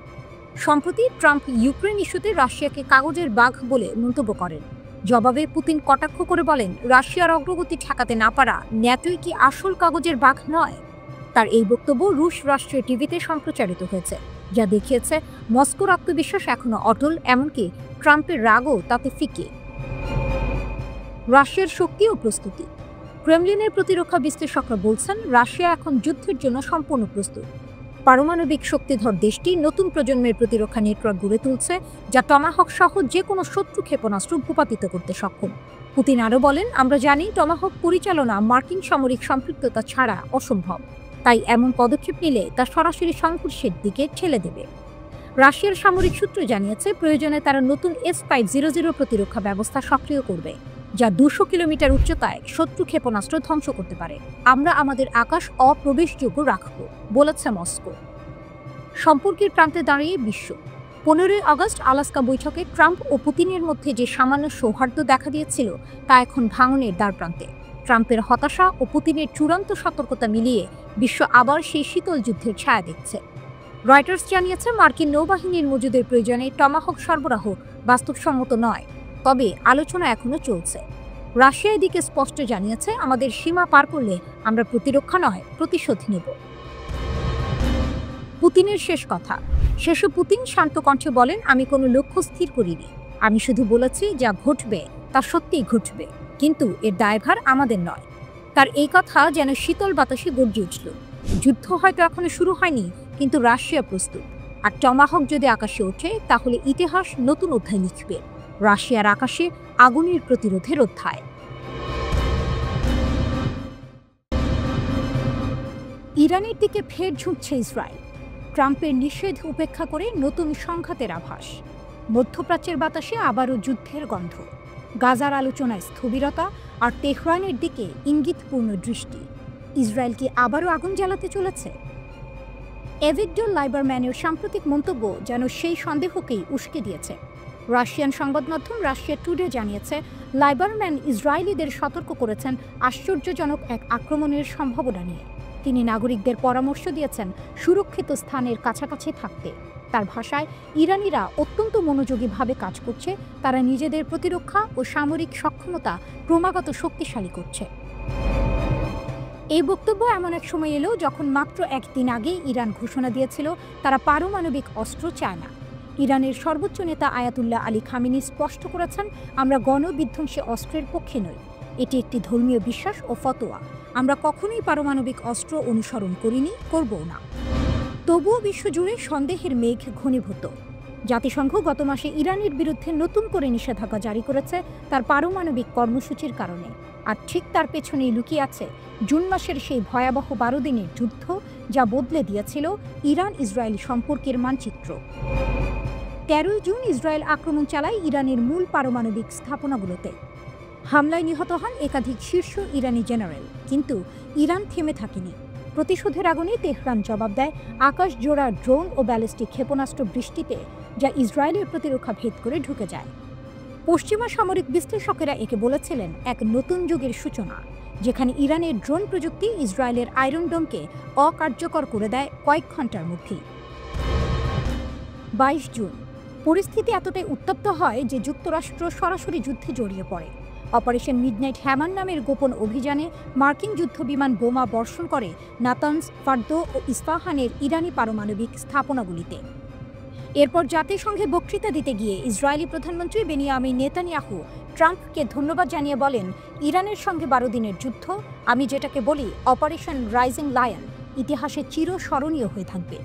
সম্প্রতি ট্রাম্প ইউক্রেন ইস্যুতে রাশিয়াকে কাগজের বাঘ বলে মন্তব্য করেন। জবাবে পুতিন কটাক্ষ করে বলেন, রাশিয়ার অগ্রগতি ঠেকাতে না পারা ন্যাটোই কি আসল কাগজের বাঘ নয়? তার এই বক্তব্য রুশ রাষ্ট্রীয় টিভিতে সম্প্রচারিত হয়েছে, যা দেখিয়েছে মস্কোর আত্মবিশ্বাস এখনো অটল, এমনকি ট্রাম্পের রাগও তাতে ফিকে। রাশিয়ার শক্তি ও প্রস্তুতি। ক্রেমলিনের প্রতিরক্ষা বিশ্লেষকরা বলছেন, রাশিয়া এখন যুদ্ধের জন্য সম্পূর্ণ প্রস্তুত। পারমাণবিক শক্তিধর দেশটি নতুন প্রজন্মের প্রতিরক্ষা নেটওয়ার্ক গড়ে তুলছে, যা টমাহক সহ যে কোনো শত্রু ক্ষেপণাস্ত্র ভূপাতিত করতে সক্ষম। পুতিন আরও বলেন, আমরা জানি টমাহক পরিচালনা মার্কিন সামরিক সম্পৃক্ততা ছাড়া অসম্ভব, তাই এমন পদক্ষেপ নিলে তা সরাসরি সংঘর্ষের দিকে ঠেলে দেবে। রাশিয়ার সামরিক সূত্র জানিয়েছে, প্রয়োজনে তারা নতুন S-500 প্রতিরক্ষা ব্যবস্থা সক্রিয় করবে, যা 200 কিলোমিটার উচ্চতায় শত্রু ক্ষেপণাস্ত্র ধ্বংস করতে পারে। আমরা আমাদের আকাশ অপ্রবেশযোগ্য রাখব, বলেছে মস্কো। সম্পর্কের প্রান্তে দাঁড়িয়ে বিশ্ব। 15 আগস্ট আলাস্কা বৈঠকে ট্রাম্প ও পুতিনের মধ্যে যে সামান্য সৌহার্দ্য দেখা দিয়েছিল তা এখন ভাঙনের দ্বারপ্রান্তে। ট্রাম্পের হতাশা ও পুতিনের চূড়ান্ত সতর্কতা মিলিয়ে বিশ্ব আবার সেই শীতল যুদ্ধের ছায়া দেখছে। রয়টার্স জানিয়েছে, মার্কিন নৌবাহিনীর মজুদের প্রয়োজনে টমাহক সরবরাহ বাস্তবসম্মত নয়, তবে আলোচনা এখনো চলছে। রাশিয়া এদিকে স্পষ্ট জানিয়েছে, আমাদের সীমা পার করলে আমরা প্রতিরক্ষা নয়, প্রতিশোধ নেব। পুতিনের শেষ কথা। শেষে পুতিন শান্ত কণ্ঠে বলেন, আমি কোনো লক্ষ্য স্থির করিনি, আমি শুধু বলেছি যা ঘটবে তা সত্যিই ঘটবে, কিন্তু এর দায়ভার আমাদের নয়। তার এই কথা যেন শীতল বাতাসে গর্জে উঠল। যুদ্ধ হয়তো এখনো শুরু হয়নি, কিন্তু রাশিয়া প্রস্তুত। আর টমাহক যদি আকাশে ওঠে তাহলে ইতিহাস নতুন অধ্যায় লিখবে, রাশিয়ার আকাশে আগুনের প্রতিরোধের অধ্যায়। ইরানের দিকে ফের ঝুঁকছে ইসরায়েল। ট্রাম্পের নিষেধ উপেক্ষা করে নতুন সংঘাতের আভাস। মধ্যপ্রাচ্যের বাতাসে আবারও যুদ্ধের গন্ধ। গাজার আলোচনায় স্থবিরতা আর তেহরানের দিকে ইঙ্গিতপূর্ণ দৃষ্টি। ইসরায়েল কি আবারও আগুন জ্বালাতে চলেছে? এভিগডর লাইবারম্যানের সাম্প্রতিক মন্তব্য যেন সেই সন্দেহকেই উস্কে দিয়েছে। রাশিয়ান সংবাদ মাধ্যম রাশিয়া টুডে জানিয়েছে, লাইবারম্যান ইসরায়েলিদের সতর্ক করেছেন আশ্চর্যজনক এক আক্রমণের সম্ভাবনা নিয়ে। তিনি নাগরিকদের পরামর্শ দিয়েছেন সুরক্ষিত স্থানের কাছাকাছি থাকতে। তার ভাষায়, ইরানিরা অত্যন্ত মনোযোগীভাবে কাজ করছে, তারা নিজেদের প্রতিরক্ষা ও সামরিক সক্ষমতা ক্রমাগত শক্তিশালী করছে। এই বক্তব্য এমন এক সময় এলো যখন মাত্র একদিন আগে ইরান ঘোষণা দিয়েছিল তারা পারমাণবিক অস্ত্র চায় না। ইরানের সর্বোচ্চ নেতা আয়াতুল্লাহ আলী খামেনি স্পষ্ট করেছেন, আমরা গণবিধ্বংসী অস্ত্রের পক্ষে নই, এটি একটি ধর্মীয় বিশ্বাস ও ফতোয়া, আমরা কখনোই পারমাণবিক অস্ত্র অনুসরণ করিনি, করবও না। তবুও বিশ্বজুড়ে সন্দেহের মেঘ ঘনীভূত। জাতিসংঘ গত মাসে ইরানের বিরুদ্ধে নতুন করে নিষেধাজ্ঞা জারি করেছে তার পারমাণবিক কর্মসূচির কারণে। আর ঠিক তার পেছনেই লুকিয়ে আছে জুন মাসের সেই ভয়াবহ 12 দিনের যুদ্ধ, যা বদলে দিয়েছিল ইরান ইসরায়েল সম্পর্কের মানচিত্র। 13 জুন ইসরায়েল আক্রমণ চালায় ইরানের মূল পারমাণবিক স্থাপনাগুলোতে। হামলায় নিহত হন একাধিক শীর্ষ ইরানি জেনারেল, কিন্তু ইরান থেমে থাকেনি। প্রতিশোধের আগুনে তেহরান জবাব দেয় আকাশ জোড়া ড্রোন ও ব্যালিস্টিক ক্ষেপণাস্ত্র বৃষ্টিতে যা ইসরায়েলের প্রতিরক্ষা ভেদ করে ঢুকে যায়। পশ্চিমা সামরিক বিশ্লেষকেরা একে বলেছিলেন এক নতুন যুগের সূচনা, যেখানে ইরানের ড্রোন প্রযুক্তি ইসরায়েলের আয়রন ডোমকে অকার্যকর করে দেয় কয়েক ঘন্টার মধ্যেই। 22 জুন পরিস্থিতি এতটাই উত্তপ্ত হয় যে যুক্তরাষ্ট্র সরাসরি যুদ্ধে জড়িয়ে পড়ে। অপারেশন মিডনাইট হ্যামার নামের গোপন অভিযানে মার্কিন যুদ্ধবিমান বোমা বর্ষণ করে নাতানজ, ফার্দো ও ইস্পাহানের ইরানি পারমাণবিক স্থাপনাগুলিতে। এরপর জাতিসংঘে বক্তৃতা দিতে গিয়ে ইসরায়েলি প্রধানমন্ত্রী বেনিয়ামিন নেতানিয়াহু ট্রাম্পকে ধন্যবাদ জানিয়ে বলেন, ইরানের সঙ্গে 12 দিনের যুদ্ধ, আমি যেটাকে বলি অপারেশন রাইজিং লায়ন, ইতিহাসে চিরস্মরণীয় হয়ে থাকবে।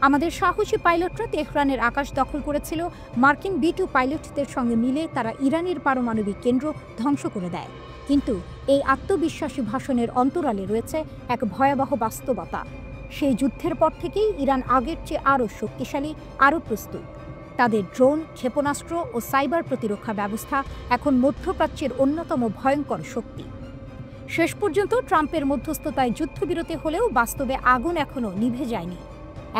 আমাদের সাহসী পাইলটরা তেহরানের আকাশ দখল করেছিল। মার্কিন B-2 পাইলটদের সঙ্গে মিলে তারা ইরানের পারমাণবিক কেন্দ্র ধ্বংস করে দেয়। কিন্তু এই আত্মবিশ্বাসী ভাষণের অন্তরালে রয়েছে এক ভয়াবহ বাস্তবতা। সেই যুদ্ধের পর থেকেই ইরান আগের চেয়ে আরও শক্তিশালী, আরও প্রস্তুত। তাদের ড্রোন, ক্ষেপণাস্ত্র ও সাইবার প্রতিরক্ষা ব্যবস্থা এখন মধ্যপ্রাচ্যের অন্যতম ভয়ঙ্কর শক্তি। শেষ পর্যন্ত ট্রাম্পের মধ্যস্থতায় যুদ্ধবিরতি হলেও বাস্তবে আগুন এখনও নিভে যায়নি।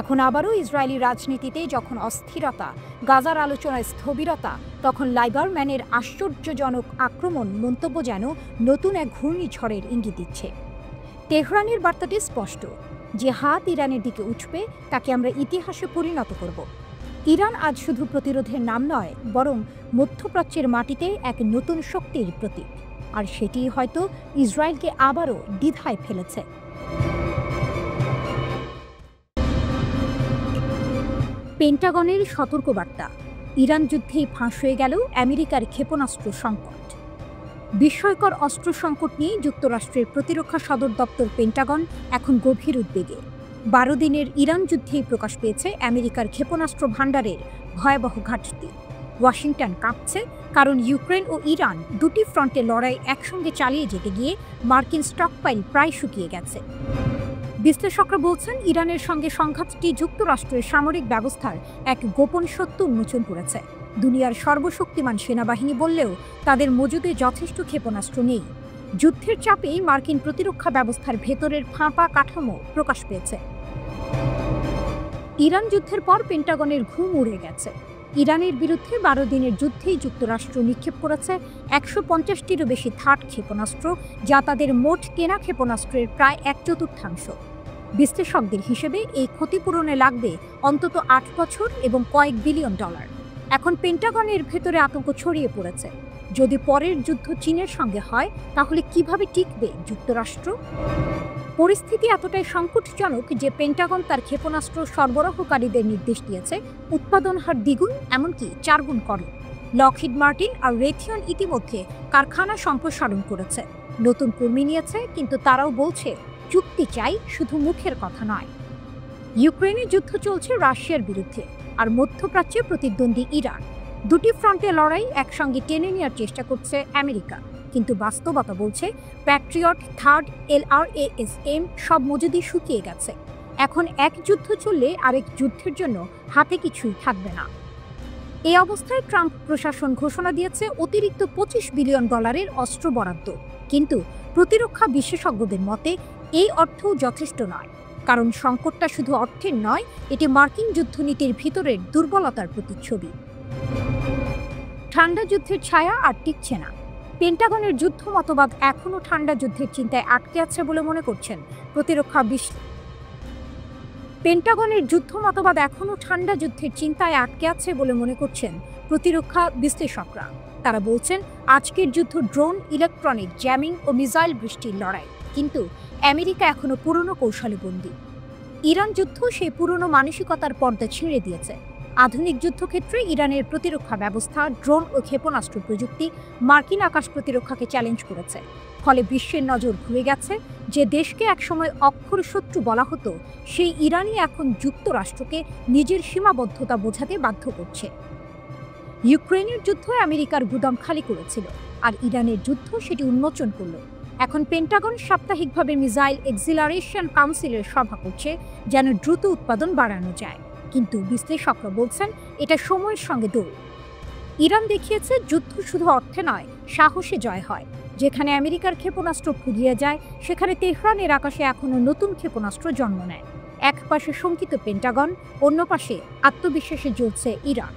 এখন আবারও ইসরায়েলি রাজনীতিতে যখন অস্থিরতা, গাজার আলোচনায় স্থবিরতা, তখন লাইবারম্যানের আশ্চর্যজনক আক্রমণ মন্তব্য যেন নতুন এক ঘূর্ণিঝড়ের ইঙ্গিত দিচ্ছে। তেহরানের বার্তাটি স্পষ্ট, যে হাত ইরানের দিকে উঠবে তাকে আমরা ইতিহাসে পরিণত করব। ইরান আজ শুধু প্রতিরোধের নাম নয়, বরং মধ্যপ্রাচ্যের মাটিতে এক নতুন শক্তির প্রতীক। আর সেটিই হয়তো ইসরায়েলকে আবারও দ্বিধায় ফেলেছে। পেন্টাগনের সতর্কবার্তা, ইরান যুদ্ধেই ফাঁস হয়ে গেল আমেরিকার ক্ষেপণাস্ত্র সংকট। বিস্ময়কর অস্ত্র সংকট নিয়ে যুক্তরাষ্ট্রের প্রতিরক্ষা সদর দপ্তর পেন্টাগন এখন গভীর উদ্বেগে। 12 দিনের ইরান যুদ্ধেই প্রকাশ পেয়েছে আমেরিকার ক্ষেপণাস্ত্র ভাণ্ডারের ভয়াবহ ঘাটতি। ওয়াশিংটন কাঁপছে, কারণ ইউক্রেন ও ইরান দুটি ফ্রন্টে লড়াই একসঙ্গে চালিয়ে যেতে গিয়ে মার্কিন স্টকপাইল প্রায় শুকিয়ে গেছে। বিশ্লেষকরা বলছেন, ইরানের সঙ্গে সংঘাতটি যুক্তরাষ্ট্রের সামরিক ব্যবস্থার এক গোপন সত্য উন্মোচন করেছে। দুনিয়ার সর্বশক্তিমান সেনাবাহিনী বললেও তাদের মজুদে যথেষ্ট ক্ষেপণাস্ত্র নেই। যুদ্ধের চাপেই মার্কিন প্রতিরক্ষা ব্যবস্থার ভেতরের ফাঁপা কাঠামো প্রকাশ পেয়েছে। ইরান যুদ্ধের পর পেন্টাগনের ঘুম উড়ে গেছে। ইরানের বিরুদ্ধে 12 দিনের যুদ্ধেই যুক্তরাষ্ট্র নিক্ষেপ করেছে 150টিরও বেশি থার্ড ক্ষেপণাস্ত্র, যা তাদের মোট কেনা ক্ষেপণাস্ত্রের প্রায় 1/4। বিশ্লেষকদের হিসেবে এই ক্ষতিপূরণে লাগবে অন্তত 8 বছর এবং কয়েক বিলিয়ন ডলার। এখন পেন্টাগনের ভেতরে আতঙ্ক ছড়িয়ে পড়েছে। যদি পরের যুদ্ধ চীনের সঙ্গে হয়, তাহলে কিভাবে টিকবে যুক্তরাষ্ট্র? পরিস্থিতি এতটাই সংকটজনক যে পেন্টাগন তার ক্ষেপণাস্ত্র সরবরাহকারীদের নির্দেশ দিয়েছে উৎপাদন হার দ্বিগুণ, এমনকি 4 গুণ করে। লকহিড মার্টিন আর রেথিয়ন ইতিমধ্যে কারখানা সম্প্রসারণ করেছে, নতুন কর্মী নিয়েছে, কিন্তু তারাও বলছে চুক্তি চাই, শুধু মুখের কথা নয়। ইউক্রেনের যুদ্ধ চলছে রাশিয়ার বিরুদ্ধে, আর মধ্যপ্রাচ্যে প্রতিদ্বন্দ্বী ইরান। দুটি ফ্রন্টে লড়াই একসঙ্গে টেনে নেওয়ার চেষ্টা করছে আমেরিকা, কিন্তু বাস্তবতা বলছে প্যাট্রিয়ট, থার্ড, LRASM সব মজুদি শুকিয়ে গেছে। এখন এক যুদ্ধ চললে আরেক যুদ্ধের জন্য হাতে কিছুই থাকবে না। এই অবস্থায় ট্রাম্প প্রশাসন ঘোষণা দিয়েছে অতিরিক্ত $25 বিলিয়ন অস্ত্র বরাদ্দ, কিন্তু প্রতিরক্ষা বিশেষজ্ঞদের মতে এই অর্থও যথেষ্ট নয়, কারণ সংকটটা শুধু অর্থের নয়, এটি মার্কিন যুদ্ধনীতির ভিতরের দুর্বলতার প্রতিচ্ছবি। ঠান্ডা যুদ্ধের ছায়া আর টিকছে না। পেন্টাগনের যুদ্ধ মতবাদ এখনও ঠান্ডা যুদ্ধের চিন্তায় আটকে আছে বলে মনে করছেন প্রতিরক্ষা বিশ্লেষকরা। তারা বলছেন, আজকের যুদ্ধ ড্রোন, ইলেকট্রনিক জ্যামিং ও মিসাইল বৃষ্টির লড়াই, কিন্তু আমেরিকা এখনো পুরনো কৌশলে বন্দী। ইরান যুদ্ধ সেই পুরনো মানসিকতার পর্দা ছিঁড়ে দিয়েছে। আধুনিক যুদ্ধক্ষেত্রে ইরানের প্রতিরক্ষা ব্যবস্থা, ড্রোন ও ক্ষেপণাস্ত্র প্রযুক্তি মার্কিন আকাশ প্রতিরক্ষাকে চ্যালেঞ্জ করেছে। ফলে বিশ্বের নজর ঘুরে গেছে। যে দেশকে একসময় অক্ষর শত্রু বলা হতো, সেই ইরানই এখন যুক্তরাষ্ট্রকে নিজের সীমাবদ্ধতা বোঝাতে বাধ্য করছে। ইউক্রেনের যুদ্ধ আমেরিকার গুদাম খালি করেছিল, আর ইরানের যুদ্ধ সেটি উন্মোচন করল। এখন পেন্টাগন সাপ্তাহিকভাবে মিসাইল এক্সিলারেশন কাউন্সিলের সভা করছে, যেন দ্রুত উৎপাদন বাড়ানো যায়। কিন্তু বিশ্লেষকরা বলছেন, এটা সময়ের সঙ্গে দৌড়। ইরান দেখিয়েছে যুদ্ধ শুধু অর্থে নয়, সাহসে জয় হয়। যেখানে আমেরিকার ক্ষেপণাস্ত্র ফুরিয়ে যায়, সেখানে তেহরানের আকাশে এখনো নতুন ক্ষেপণাস্ত্র জন্ম নেয়। এক পাশে শঙ্কিত পেন্টাগন, অন্য পাশে আত্মবিশ্বাসে জ্বলছে ইরান।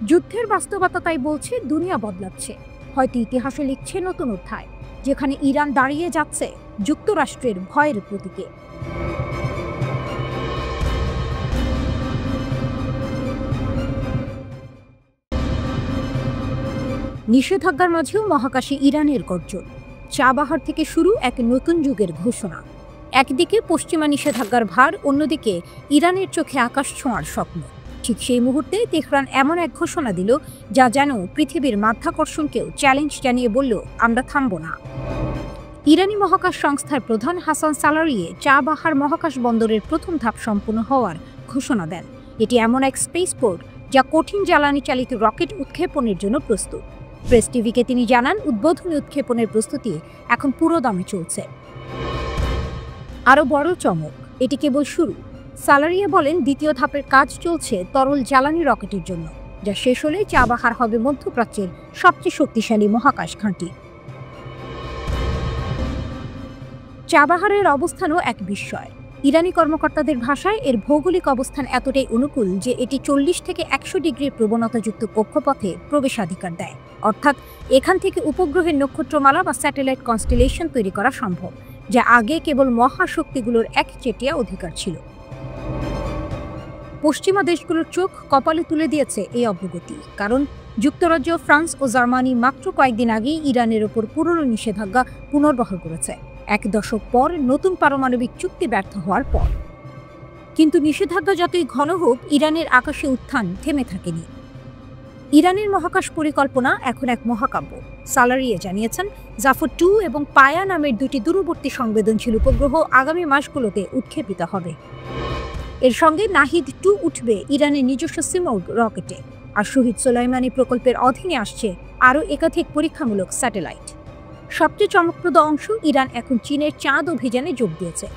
যুদ্ধের বাস্তবতা তাই বলছে দুনিয়া বদলাচ্ছে, হয়তো ইতিহাসে লিখছে নতুন অধ্যায়, যেখানে ইরান দাঁড়িয়ে যাচ্ছে যুক্তরাষ্ট্রের ভয়ের প্রতীকে। নিষেধাজ্ঞার মাঝেও মহাকাশে ইরানের গর্জন, চাবাহার থেকে শুরু এক নতুন যুগের ঘোষণা। একদিকে পশ্চিমা নিষেধাজ্ঞার ভার, অন্যদিকে ইরানের চোখে আকাশ ছোঁয়ার স্বপ্ন। ঠিক সেই মুহূর্তে তেহরান এমন এক ঘোষণা দিল যা যেন পৃথিবীর মাধ্যাকর্ষণকেও চ্যালেঞ্জ জানিয়ে বলল, আমরা থামব না। ইরানি মহাকাশ সংস্থার প্রধান হাসান সালারিয়ে চাবাহার মহাকাশ বন্দরের প্রথম ধাপ সম্পূর্ণ হওয়ার ঘোষণা দেন। এটি এমন এক স্পেসপোর্ট যা কঠিন জ্বালানি চালিত রকেট উৎক্ষেপণের জন্য প্রস্তুত। প্রেস টিভিকে তিনি জানান, উদ্বোধনী উৎক্ষেপণের প্রস্তুতি এখন পুরো দমে চলছে। আরও বড় চমক, এটি কেবল শুরু। সালারিয়া বলেন, দ্বিতীয় ধাপের কাজ চলছে তরল জ্বালানি রকেটের জন্য, যা শেষ হলে চাবাহার হবে মধ্যপ্রাচ্যের সবচেয়ে শক্তিশালী মহাকাশ ঘাঁটি। চাবাহারের অবস্থানও এক বিস্ময়। ইরানি কর্মকর্তাদের ভাষায় এর ভৌগোলিক অবস্থান এতটাই অনুকূল যে এটি 40 থেকে 100 ডিগ্রির প্রবণতাযুক্ত কক্ষপথে প্রবেশাধিকার দেয়। অর্থাৎ এখান থেকে উপগ্রহের নক্ষত্রমালা বা স্যাটেলাইট কনস্টেলেশন তৈরি করা সম্ভব, যা আগে কেবল মহাশক্তিগুলোর একচেটিয়া অধিকার ছিল। পশ্চিমা দেশগুলোর চোখ কপালে তুলে দিয়েছে এই অগ্রগতি, কারণ যুক্তরাজ্য, ফ্রান্স ও জার্মানি মাত্র কয়েকদিন আগেই ইরানের ওপর পুরনো নিষেধাজ্ঞা পুনর্বহাল করেছে, 1 দশক পর, নতুন পারমাণবিক চুক্তি ব্যর্থ হওয়ার পর। কিন্তু নিষেধাজ্ঞা যতই ঘন হোক, ইরানের আকাশে উত্থান থেমে থাকেনি। ইরানের মহাকাশ পরিকল্পনা এখন এক মহাকাব্য। সালারিয়ে জানিয়েছেন, জাফর 2 এবং পায়া নামের 2টি দূরবর্তী সংবেদনশীল উপগ্রহ আগামী মাসগুলোতে উৎক্ষেপিত হবে। এর সঙ্গে নাহিদ 2 উঠবে ইরানের নিজস্ব সিমর্গ রকেটে, আর শহীদ সোলাইমানি প্রকল্পের অধীনে আসছে আরও একাধিক পরীক্ষামূলক স্যাটেলাইট। সবচেয়ে চমকপ্রদ অংশ, ইরান এখন চীনের চাঁদ অভিযানে যোগ দিয়েছে।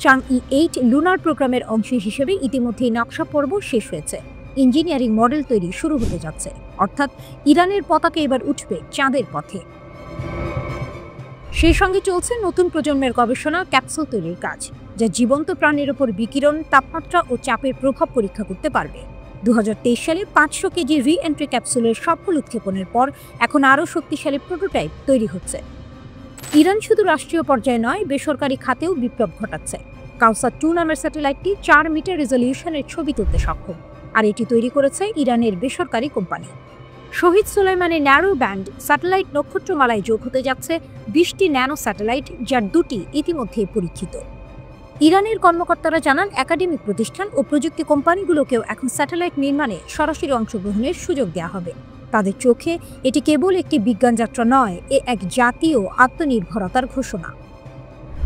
চাংই-8 লুনার প্রোগ্রামের অংশ হিসেবে ইতিমধ্যেই নকশা পর্ব শেষ হয়েছে, ইঞ্জিনিয়ারিং মডেল তৈরি শুরু হতে যাচ্ছে। অর্থাৎ ইরানের পতাকা এবার উঠবে চাঁদের পথে। সেই সঙ্গে চলছে নতুন প্রজন্মের গবেষণা, ক্যাপসুল তৈরির কাজ, যা জীবন্ত প্রাণীর ওপর বিকিরণ, তাপমাত্রা ও চাপের প্রভাব পরীক্ষা করতে পারবে। 2023 সালে 500 কেজি রি-এন্ট্রি ক্যাপসুলের সফল উৎক্ষেপণের পর এখন আরও শক্তিশালী প্রোটোটাইপ তৈরি হচ্ছে। ইরান শুধু রাষ্ট্রীয় পর্যায়ে নয়, বেসরকারি খাতেও বিপ্লব ঘটাচ্ছে। কাউসার 2 নামের স্যাটেলাইটটি 4 মিটার রেজলিউশনের ছবি তুলতে সক্ষম, আর এটি তৈরি করেছে ইরানের বেসরকারি কোম্পানি। শহীদ সোলাইমানের ন্যারো ব্যান্ড স্যাটেলাইট নক্ষত্রমালায় যোগ হতে যাচ্ছে 20টি ন্যানো স্যাটেলাইট, যার 2টি ইতিমধ্যেই পরীক্ষিত। ইরানের কর্মকর্তারা জানান, একাডেমিক প্রতিষ্ঠান ও প্রযুক্তি কোম্পানিগুলোকেও এখন স্যাটেলাইট নির্মাণে সরাসরি অংশগ্রহণের সুযোগ দেওয়া হবে। তাদের চোখে এটি কেবল একটি বিজ্ঞান যাত্রা নয়, এক জাতীয় আত্মনির্ভরতার ঘোষণা।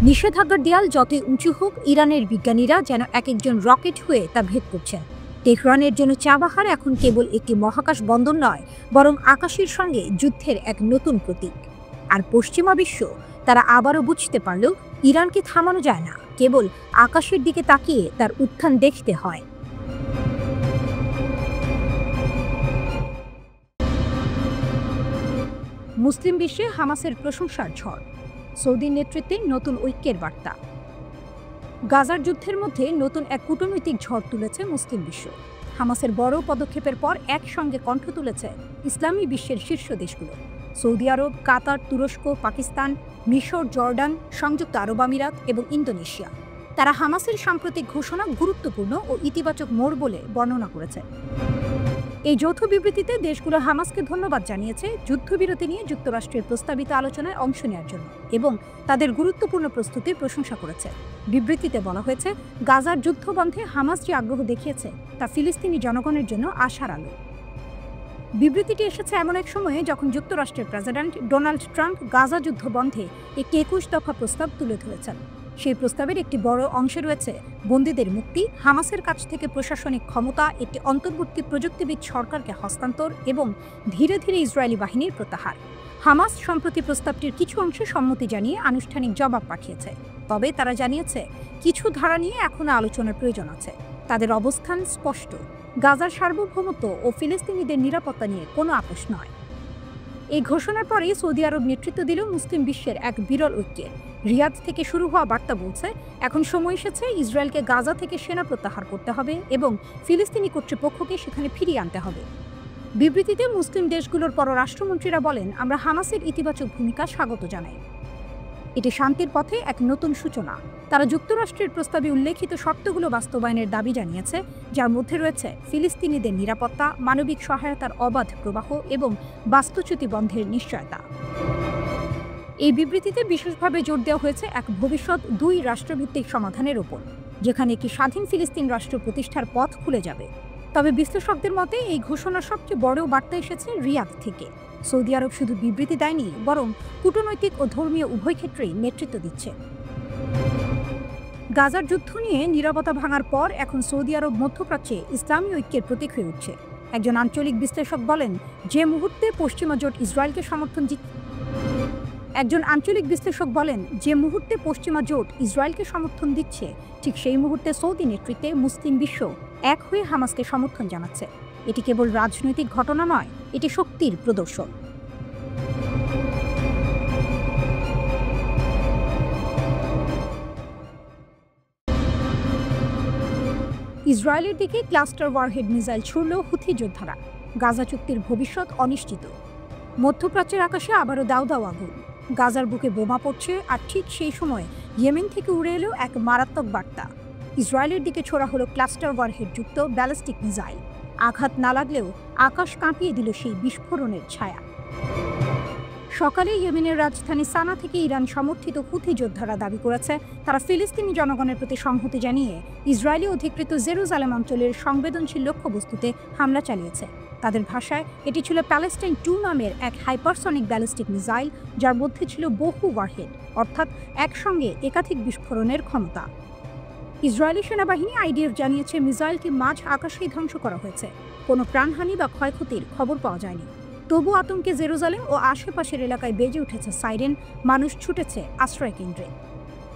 নিষেধাজ্ঞার দেয়াল যতই উঁচু হোক, ইরানের বিজ্ঞানীরা যেন এক একজন রকেট হয়ে তা ভেদ করছেন। তেহরানের জন্য চাবাহার এখন কেবল একটি মহাকাশ বন্দর নয়, বরং আকাশের সঙ্গে যুদ্ধের এক নতুন প্রতীক। আর পশ্চিমা বিশ্ব, তারা আবারও বুঝতে পারল, ইরানকে থামানো যায় না, কেবল আকাশের দিকে তাকিয়ে তার উত্থান দেখতে হয়। মুসলিম বিশ্বে হামাসের প্রশংসার ঝড়, সৌদির নেতৃত্বে নতুন ঐক্যের বার্তা। গাজার যুদ্ধের মধ্যে নতুন এক কূটনৈতিক ঝড় তুলেছে মুসলিম বিশ্ব। হামাসের বড় পদক্ষেপের পর একসঙ্গে কণ্ঠ তুলেছে ইসলামী বিশ্বের শীর্ষ দেশগুলো। সৌদি আরব, কাতার, তুরস্ক, পাকিস্তান, মিশর, জর্ডান, সংযুক্ত আরব আমিরাত এবং ইন্দোনেশিয়া। তারা হামাসের সাম্প্রতিক ঘোষণা গুরুত্বপূর্ণ ও ইতিবাচক মোড় বলে বর্ণনা করেছে। এই যৌথ বিবৃতিতে দেশগুলো হামাসকে ধন্যবাদ জানিয়েছে যুদ্ধবিরতি নিয়ে যুক্তরাষ্ট্রের প্রস্তাবিত আলোচনায় অংশ নেওয়ার জন্য এবং তাদের গুরুত্বপূর্ণ প্রস্তুতির প্রশংসা করেছে। বিবৃতিতে বলা হয়েছে, গাজার যুদ্ধবন্ধে হামাস যে আগ্রহ দেখিয়েছে তা ফিলিস্তিনি জনগণের জন্য আশার আলো। বিবৃতিটি এসেছে এমন এক সময়ে যখন যুক্তরাষ্ট্রের প্রেসিডেন্ট ডোনাল্ড ট্রাম্প গাজা যুদ্ধ বন্ধে একটি 21 দফা প্রস্তাব তুলে ধরেছেন। সেই প্রস্তাবের একটি বড় অংশে রয়েছে বন্দীদের মুক্তি, হামাসের কাছ থেকে প্রশাসনিক ক্ষমতা, একটি অন্তর্বর্তী প্রযুক্তিবিদ সরকারকে হস্তান্তর এবং ধীরে ধীরে ইসরায়েলি বাহিনীর প্রত্যাহার। হামাস সম্প্রতি প্রস্তাবটির কিছু অংশে সম্মতি জানিয়ে আনুষ্ঠানিক জবাব পাঠিয়েছে, তবে তারা জানিয়েছে কিছু ধারা নিয়ে এখনও আলোচনার প্রয়োজন আছে। তাদের অবস্থান স্পষ্ট, গাজার সার্বভৌমত্ব ও ফিলিস্তিনিদের নিরাপত্তা নিয়ে কোনো আপোষ নয়। এই ঘোষণার পরে সৌদি আরব নেতৃত্ব দিল মুসলিম বিশ্বের এক বিরল ঐক্যের। রিয়াদ থেকে শুরু হওয়া বার্তা বলছে, এখন সময় এসেছে ইসরায়েলকে গাজা থেকে সেনা প্রত্যাহার করতে হবে এবং ফিলিস্তিনি কর্তৃপক্ষকে সেখানে ফিরিয়ে আনতে হবে। বিবৃতিতে মুসলিম দেশগুলোর পররাষ্ট্রমন্ত্রীরা বলেন, আমরা হামাসের ইতিবাচক ভূমিকা স্বাগত জানাই। এটি শান্তির পথে এক নতুন সূচনা। তারা যুক্তরাষ্ট্রের প্রস্তাবে উল্লেখিত শর্তগুলো বাস্তবায়নের দাবি জানিয়েছে, যার মধ্যে রয়েছে ফিলিস্তিনিদের নিরাপত্তা, মানবিক সহায়তার অবাধ প্রবাহ এবং বাস্তুচ্যুতি বন্ধের নিশ্চয়তা। এই বিবৃতিতে বিশেষভাবে জোর দেওয়া হয়েছে এক ভবিষ্যৎ দুই রাষ্ট্রভিত্তিক সমাধানের ওপর, যেখানে একটি স্বাধীন ফিলিস্তিন রাষ্ট্র প্রতিষ্ঠার পথ খুলে যাবে। তবে বিশ্লেষকদের মতে এই ঘোষণার সবচেয়ে বড় বার্তা এসেছে রিয়াদ থেকে। সৌদি আরব শুধু বিবৃতি দেয়নি, বরং কূটনৈতিক ও ধর্মীয় উভয় ক্ষেত্রেই নেতৃত্ব দিচ্ছে। গাজার যুদ্ধ নিয়ে নীরবতা ভাঙার পর এখন সৌদি আরব মধ্যপ্রাচ্যে ইসলামী ঐক্যের প্রতীক হয়ে উঠছে। একজন আঞ্চলিক বিশ্লেষক বলেন, যে মুহূর্তে পশ্চিমা জোট ইসরায়েলকে সমর্থন দিচ্ছে, ঠিক সেই মুহূর্তে সৌদি নেতৃত্বে মুসলিম বিশ্ব এক হয়ে হামাসকে সমর্থন জানাচ্ছে। এটি কেবল রাজনৈতিক ঘটনা নয়, এটি শক্তির প্রদর্শন। ইসরায়েলের দিকে ক্লাস্টার ওয়ারহেড মিসাইল ছুড়ল হুথি যোদ্ধারা। গাজা চুক্তির ভবিষ্যৎ অনিশ্চিত। মধ্যপ্রাচ্যের আকাশে আবারও দাউ দাউ আগুন। গাজার বুকে বোমা পড়ছে, আর ঠিক সেই সময় ইয়েমেন থেকে উড়ে এলো এক মারাত্মক বার্তা। ইসরায়েলের দিকে ছোড়া হলো ক্লাস্টার ওয়ারহেড যুক্ত ব্যালিস্টিক মিসাইল। আঘাত না লাগলেও আকাশ কাঁপিয়ে দিল সেই বিস্ফোরণের ছায়া। সকালে ইয়েমেনের রাজধানী সানা থেকে ইরান সমর্থিত হুথি যোদ্ধারা দাবি করেছে, তারা ফিলিস্তিনি জনগণের প্রতি সংহতি জানিয়ে ইসরায়েলি অধিকৃত জেরুজালেম অঞ্চলের সংবেদনশীল লক্ষ্যবস্তুতে হামলা চালিয়েছে। তাদের ভাষায় এটি ছিল প্যালেস্টাইন 2 নামের এক হাইপারসনিক ব্যালিস্টিক মিসাইল, যার মধ্যে ছিল বহু ওয়ারহেড, অর্থাৎ একসঙ্গে একাধিক বিস্ফোরণের ক্ষমতা। ইসরায়েলি সেনাবাহিনী আইডিএফ জানিয়েছে, মিসাইলটি মাঝ আকাশেই ধ্বংস করা হয়েছে। কোনো প্রাণহানি বা ক্ষয়ক্ষতির খবর পাওয়া যায়নি। তবু আতঙ্কে জেরুজালেম ও আশেপাশের এলাকায় বেজে উঠেছে সাইরেন, মানুষ ছুটেছে আশ্রয় কেন্দ্রে।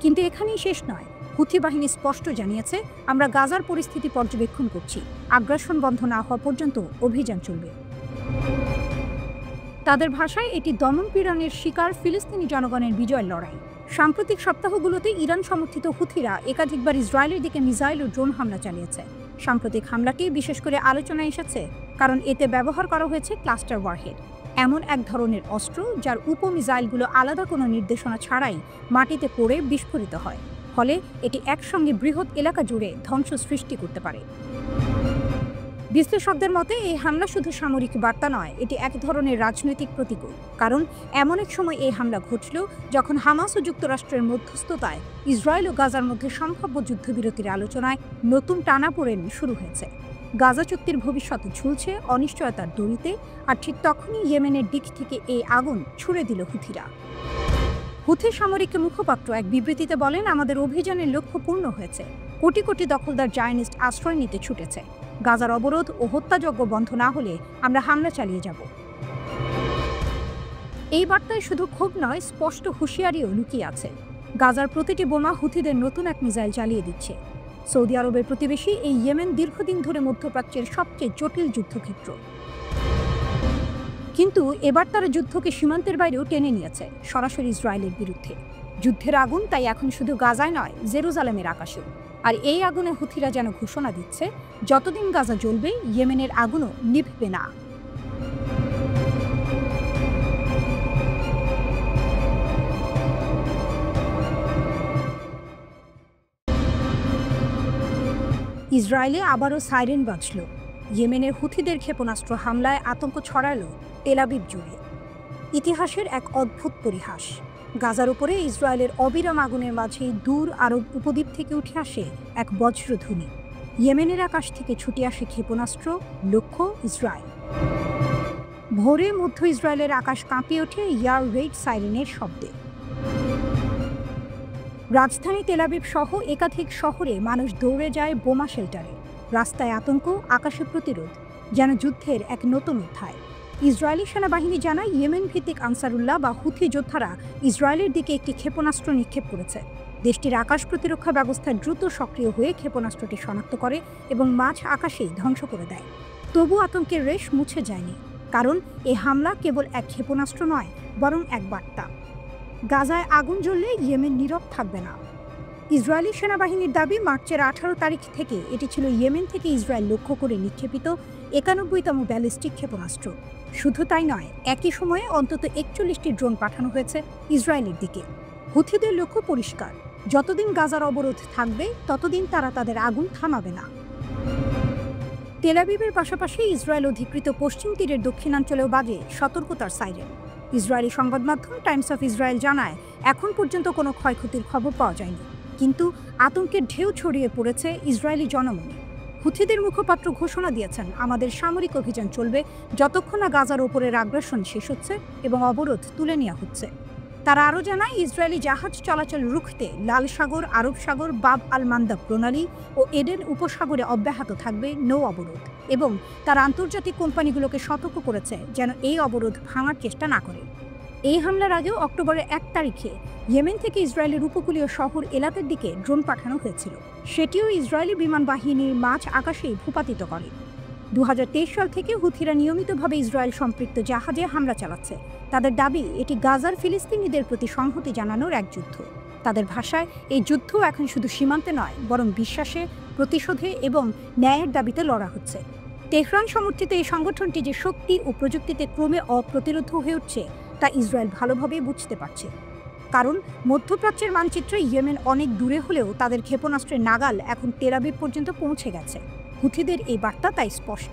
কিন্তু এখানেই শেষ নয়। হুথি বাহিনী স্পষ্ট জানিয়েছে, আমরা গাজার পরিস্থিতি পর্যবেক্ষণ করছি, আগ্রাসন বন্ধ না হওয়া পর্যন্ত অভিযান চলবে। তাদের ভাষায় এটি দমন-পীড়নের শিকার ফিলিস্তিনি জনগণের বিজয়ের লড়াই। সাম্প্রতিক সপ্তাহগুলোতে ইরান সমর্থিত হুথিরা একাধিকবার ইসরায়েলের দিকে মিসাইল ও ড্রোন হামলা চালিয়েছে। সাম্প্রতিক হামলাটি বিশেষ করে আলোচনায় এসেছে কারণ এতে ব্যবহার করা হয়েছে ক্লাস্টার ওয়ারহেড, এমন এক ধরনের অস্ত্র যার উপমিসাইলগুলো আলাদা কোনো নির্দেশনা ছাড়াই মাটিতে পড়ে বিস্ফোরিত হয়। ফলে এটি একসঙ্গে বৃহৎ এলাকা জুড়ে ধ্বংস সৃষ্টি করতে পারে। বিশ্লেষকদের মতে এই হামলা শুধু সামরিক বার্তা নয়, এটি এক ধরনের রাজনৈতিক প্রতীকও। কারণ এমন এক সময় এই হামলা ঘটল যখন হামাস ও যুক্তরাষ্ট্রের মধ্যস্থতায় ইসরায়েল ও গাজার মধ্যে সম্ভাব্য যুদ্ধবিরতির আলোচনায় নতুন টানাপোড়েন শুরু হয়েছে। গাজা চুক্তির ভবিষ্যৎ ঝুলছে অনিশ্চয়তার দড়িতে, আর ঠিক তখনই ইয়েমেনের দিক থেকে এই আগুন ছুড়ে দিল হুথিরা। হুথি সামরিক মুখপাত্র এক বিবৃতিতে বলেন, আমাদের অভিযানের লক্ষ্য পূর্ণ হয়েছে। কোটি কোটি দখলদার জায়নিস্ট আশ্রয় নিতে ছুটেছে। গাজার অবরোধ ও হত্যাযজ্ঞ বন্ধ না হলে আমরা হামলা চালিয়ে যাব। এই বার্তায় শুধু ক্ষোভ নয়, স্পষ্ট হুঁশিয়ারিও লুকিয়ে আছে। গাজার প্রতিটি বোমা হুথিদের নতুন এক মিসাইল চালিয়ে দিচ্ছে। সৌদি আরবের প্রতিবেশী এই ইয়েমেন দীর্ঘদিন ধরে মধ্যপ্রাচ্যের সবচেয়ে জটিল যুদ্ধক্ষেত্র। কিন্তু এবার তারা যুদ্ধকে সীমান্তের বাইরেও টেনে নিয়েছে, সরাসরি ইসরায়েলের বিরুদ্ধে। যুদ্ধের আগুন তাই এখন শুধু গাজায় নয়, জেরুজালেমের আকাশেও। আর এই আগুনে হুথিরা যেন ঘোষণা দিচ্ছে, যতদিন গাজা জ্বলবে ইয়েমেনের আগুনও নিভবে না। ইসরায়েলে আবারও সাইরেন বাজল। ইয়েমেনের হুথিদের ক্ষেপণাস্ত্র হামলায় আতঙ্ক ছড়ালো তেল আবিব জুড়ে। ইতিহাসের এক অদ্ভুত পরিহাস। গাজার উপরে ইসরায়েলের অবিরাম আগুনের মাঝেই দূর আরব উপদ্বীপ থেকে উঠে আসে এক বজ্রধ্বনি। ইয়েমেনের আকাশ থেকে ছুটে আসে ক্ষেপণাস্ত্র, লক্ষ্য ইসরায়েল। ভোরে মধ্য ইসরায়েলের আকাশ কাঁপিয়ে ওঠে ইয়ার রেড সাইরেনের শব্দে। রাজধানী তেল আবিব সহ একাধিক শহরে মানুষ দৌড়ে যায় বোমা শেল্টারে। রাস্তায় আতঙ্ক, আকাশে প্রতিরোধ, যেন যুদ্ধের এক নতুন অধ্যায়। ইসরায়েলি সেনাবাহিনী জানায়, ইয়েমেন ভিত্তিক আনসারুল্লাহ বা হুথি যোদ্ধারা ইসরায়েলের দিকে একটি ক্ষেপণাস্ত্র নিক্ষেপ করেছে। দেশটির আকাশ প্রতিরক্ষা ব্যবস্থা দ্রুত সক্রিয় হয়ে ক্ষেপণাস্ত্রটি শনাক্ত করে এবং মাঝ আকাশেই ধ্বংস করে দেয়। তবু আতঙ্কের রেশ মুছে যায়নি। কারণ এই হামলা কেবল এক ক্ষেপণাস্ত্র নয়, বরং এক বার্তা। গাজায় আগুন জ্বললে ইয়েমেন নীরব থাকবে না। ইসরায়েলি সেনাবাহিনীর দাবি, মার্চের 18 তারিখ থেকে এটি ছিল ইয়েমেন থেকে ইসরায়েল লক্ষ্য করে নিক্ষেপিত 91তম ব্যালিস্টিক ক্ষেপণাস্ত্র। শুধু তাই নয়, একই সময়ে অন্তত 41টি ড্রোন পাঠানো হয়েছে ইসরায়েলের দিকে। হুথিদের লক্ষ্য পরিষ্কার, যতদিন গাজার অবরোধ থাকবে ততদিন তারা তাদের আগুন থামাবে না। তেল আবিবের পাশাপাশি ইসরায়েল অধিকৃত পশ্চিম তীরের দক্ষিণাঞ্চলেও বাজে সতর্কতার সাইরেন। ইসরায়েলি সংবাদ মাধ্যম টাইমস অফ ইসরায়েল জানায়, এখন পর্যন্ত কোনো ক্ষয়ক্ষতির খবর পাওয়া যায়নি, কিন্তু আতঙ্কের ঢেউ ছড়িয়ে পড়েছে ইসরায়েলি জনমনে। হুথিদের মুখপাত্র ঘোষণা দিয়েছেন, আমাদের সামরিক অভিযান চলবে যতক্ষণ না গাজার ওপরের আগ্রাসন শেষ হচ্ছে এবং অবরোধ তুলে নেওয়া হচ্ছে। তারা আরও জানায়, ইসরায়েলি জাহাজ চলাচল রুখতে লাল সাগর, আরব সাগর, বাব আল মান্দাব প্রণালী ও এডেন উপসাগরে অব্যাহত থাকবে নৌ অবরোধ, এবং তারা আন্তর্জাতিক কোম্পানিগুলোকে সতর্ক করেছে যেন এই অবরোধ ভাঙার চেষ্টা না করে। এই হামলার আগেও অক্টোবরের 1 তারিখে ইয়েমেন থেকে ইসরায়েলের উপকূলীয় শহর এলাতের দিকে ড্রোন পাঠানো হয়েছিল। সেটিও ইসরায়েলি বিমান বাহিনীর মাঝ আকাশেই ভূপাতিত করে। 2023 সাল থেকে হুথিরা নিয়মিতভাবে ইসরায়েল সম্পৃক্ত জাহাজে হামলা চালাচ্ছে। তাদের দাবি, এটি গাজার ফিলিস্তিনিদের প্রতি সংহতি জানানোর এক যুদ্ধ। তাদের ভাষায়, এই যুদ্ধ এখন শুধু সীমান্তে নয়, বরং বিশ্বাসে, প্রতিশোধে এবং ন্যায়ের দাবিতে লড়া হচ্ছে। তেহরান সমর্থিত এই সংগঠনটি যে শক্তি ও প্রযুক্তিতে ক্রমে অপ্রতিরোধ্য হয়ে উঠছে তা ইসরায়েল ভালোভাবেই বুঝতে পারছে। কারণ মধ্যপ্রাচ্যের মানচিত্রে ইয়েমেন অনেক দূরে হলেও তাদের ক্ষেপণাস্ত্রের নাগাল এখন তেল আবিব পর্যন্ত পৌঁছে গেছে। হুথিদের এই বার্তা তাই স্পষ্ট,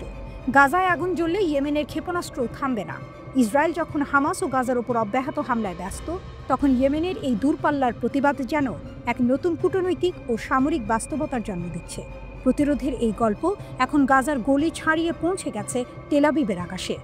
গাজায় আগুন জ্বললে ইয়েমেনের ক্ষেপণাস্ত্র থামবে না। ইসরায়েল যখন হামাস ও গাজার ওপর অব্যাহত হামলায় ব্যস্ত, তখন ইয়েমেনের এই দূরপাল্লার প্রতিবাদ যেন এক নতুন কূটনৈতিক ও সামরিক বাস্তবতার জন্ম দিচ্ছে। প্রতিরোধের এই গল্প এখন গাজার গলি ছাড়িয়ে পৌঁছে গেছে তেল আবিবের আকাশে।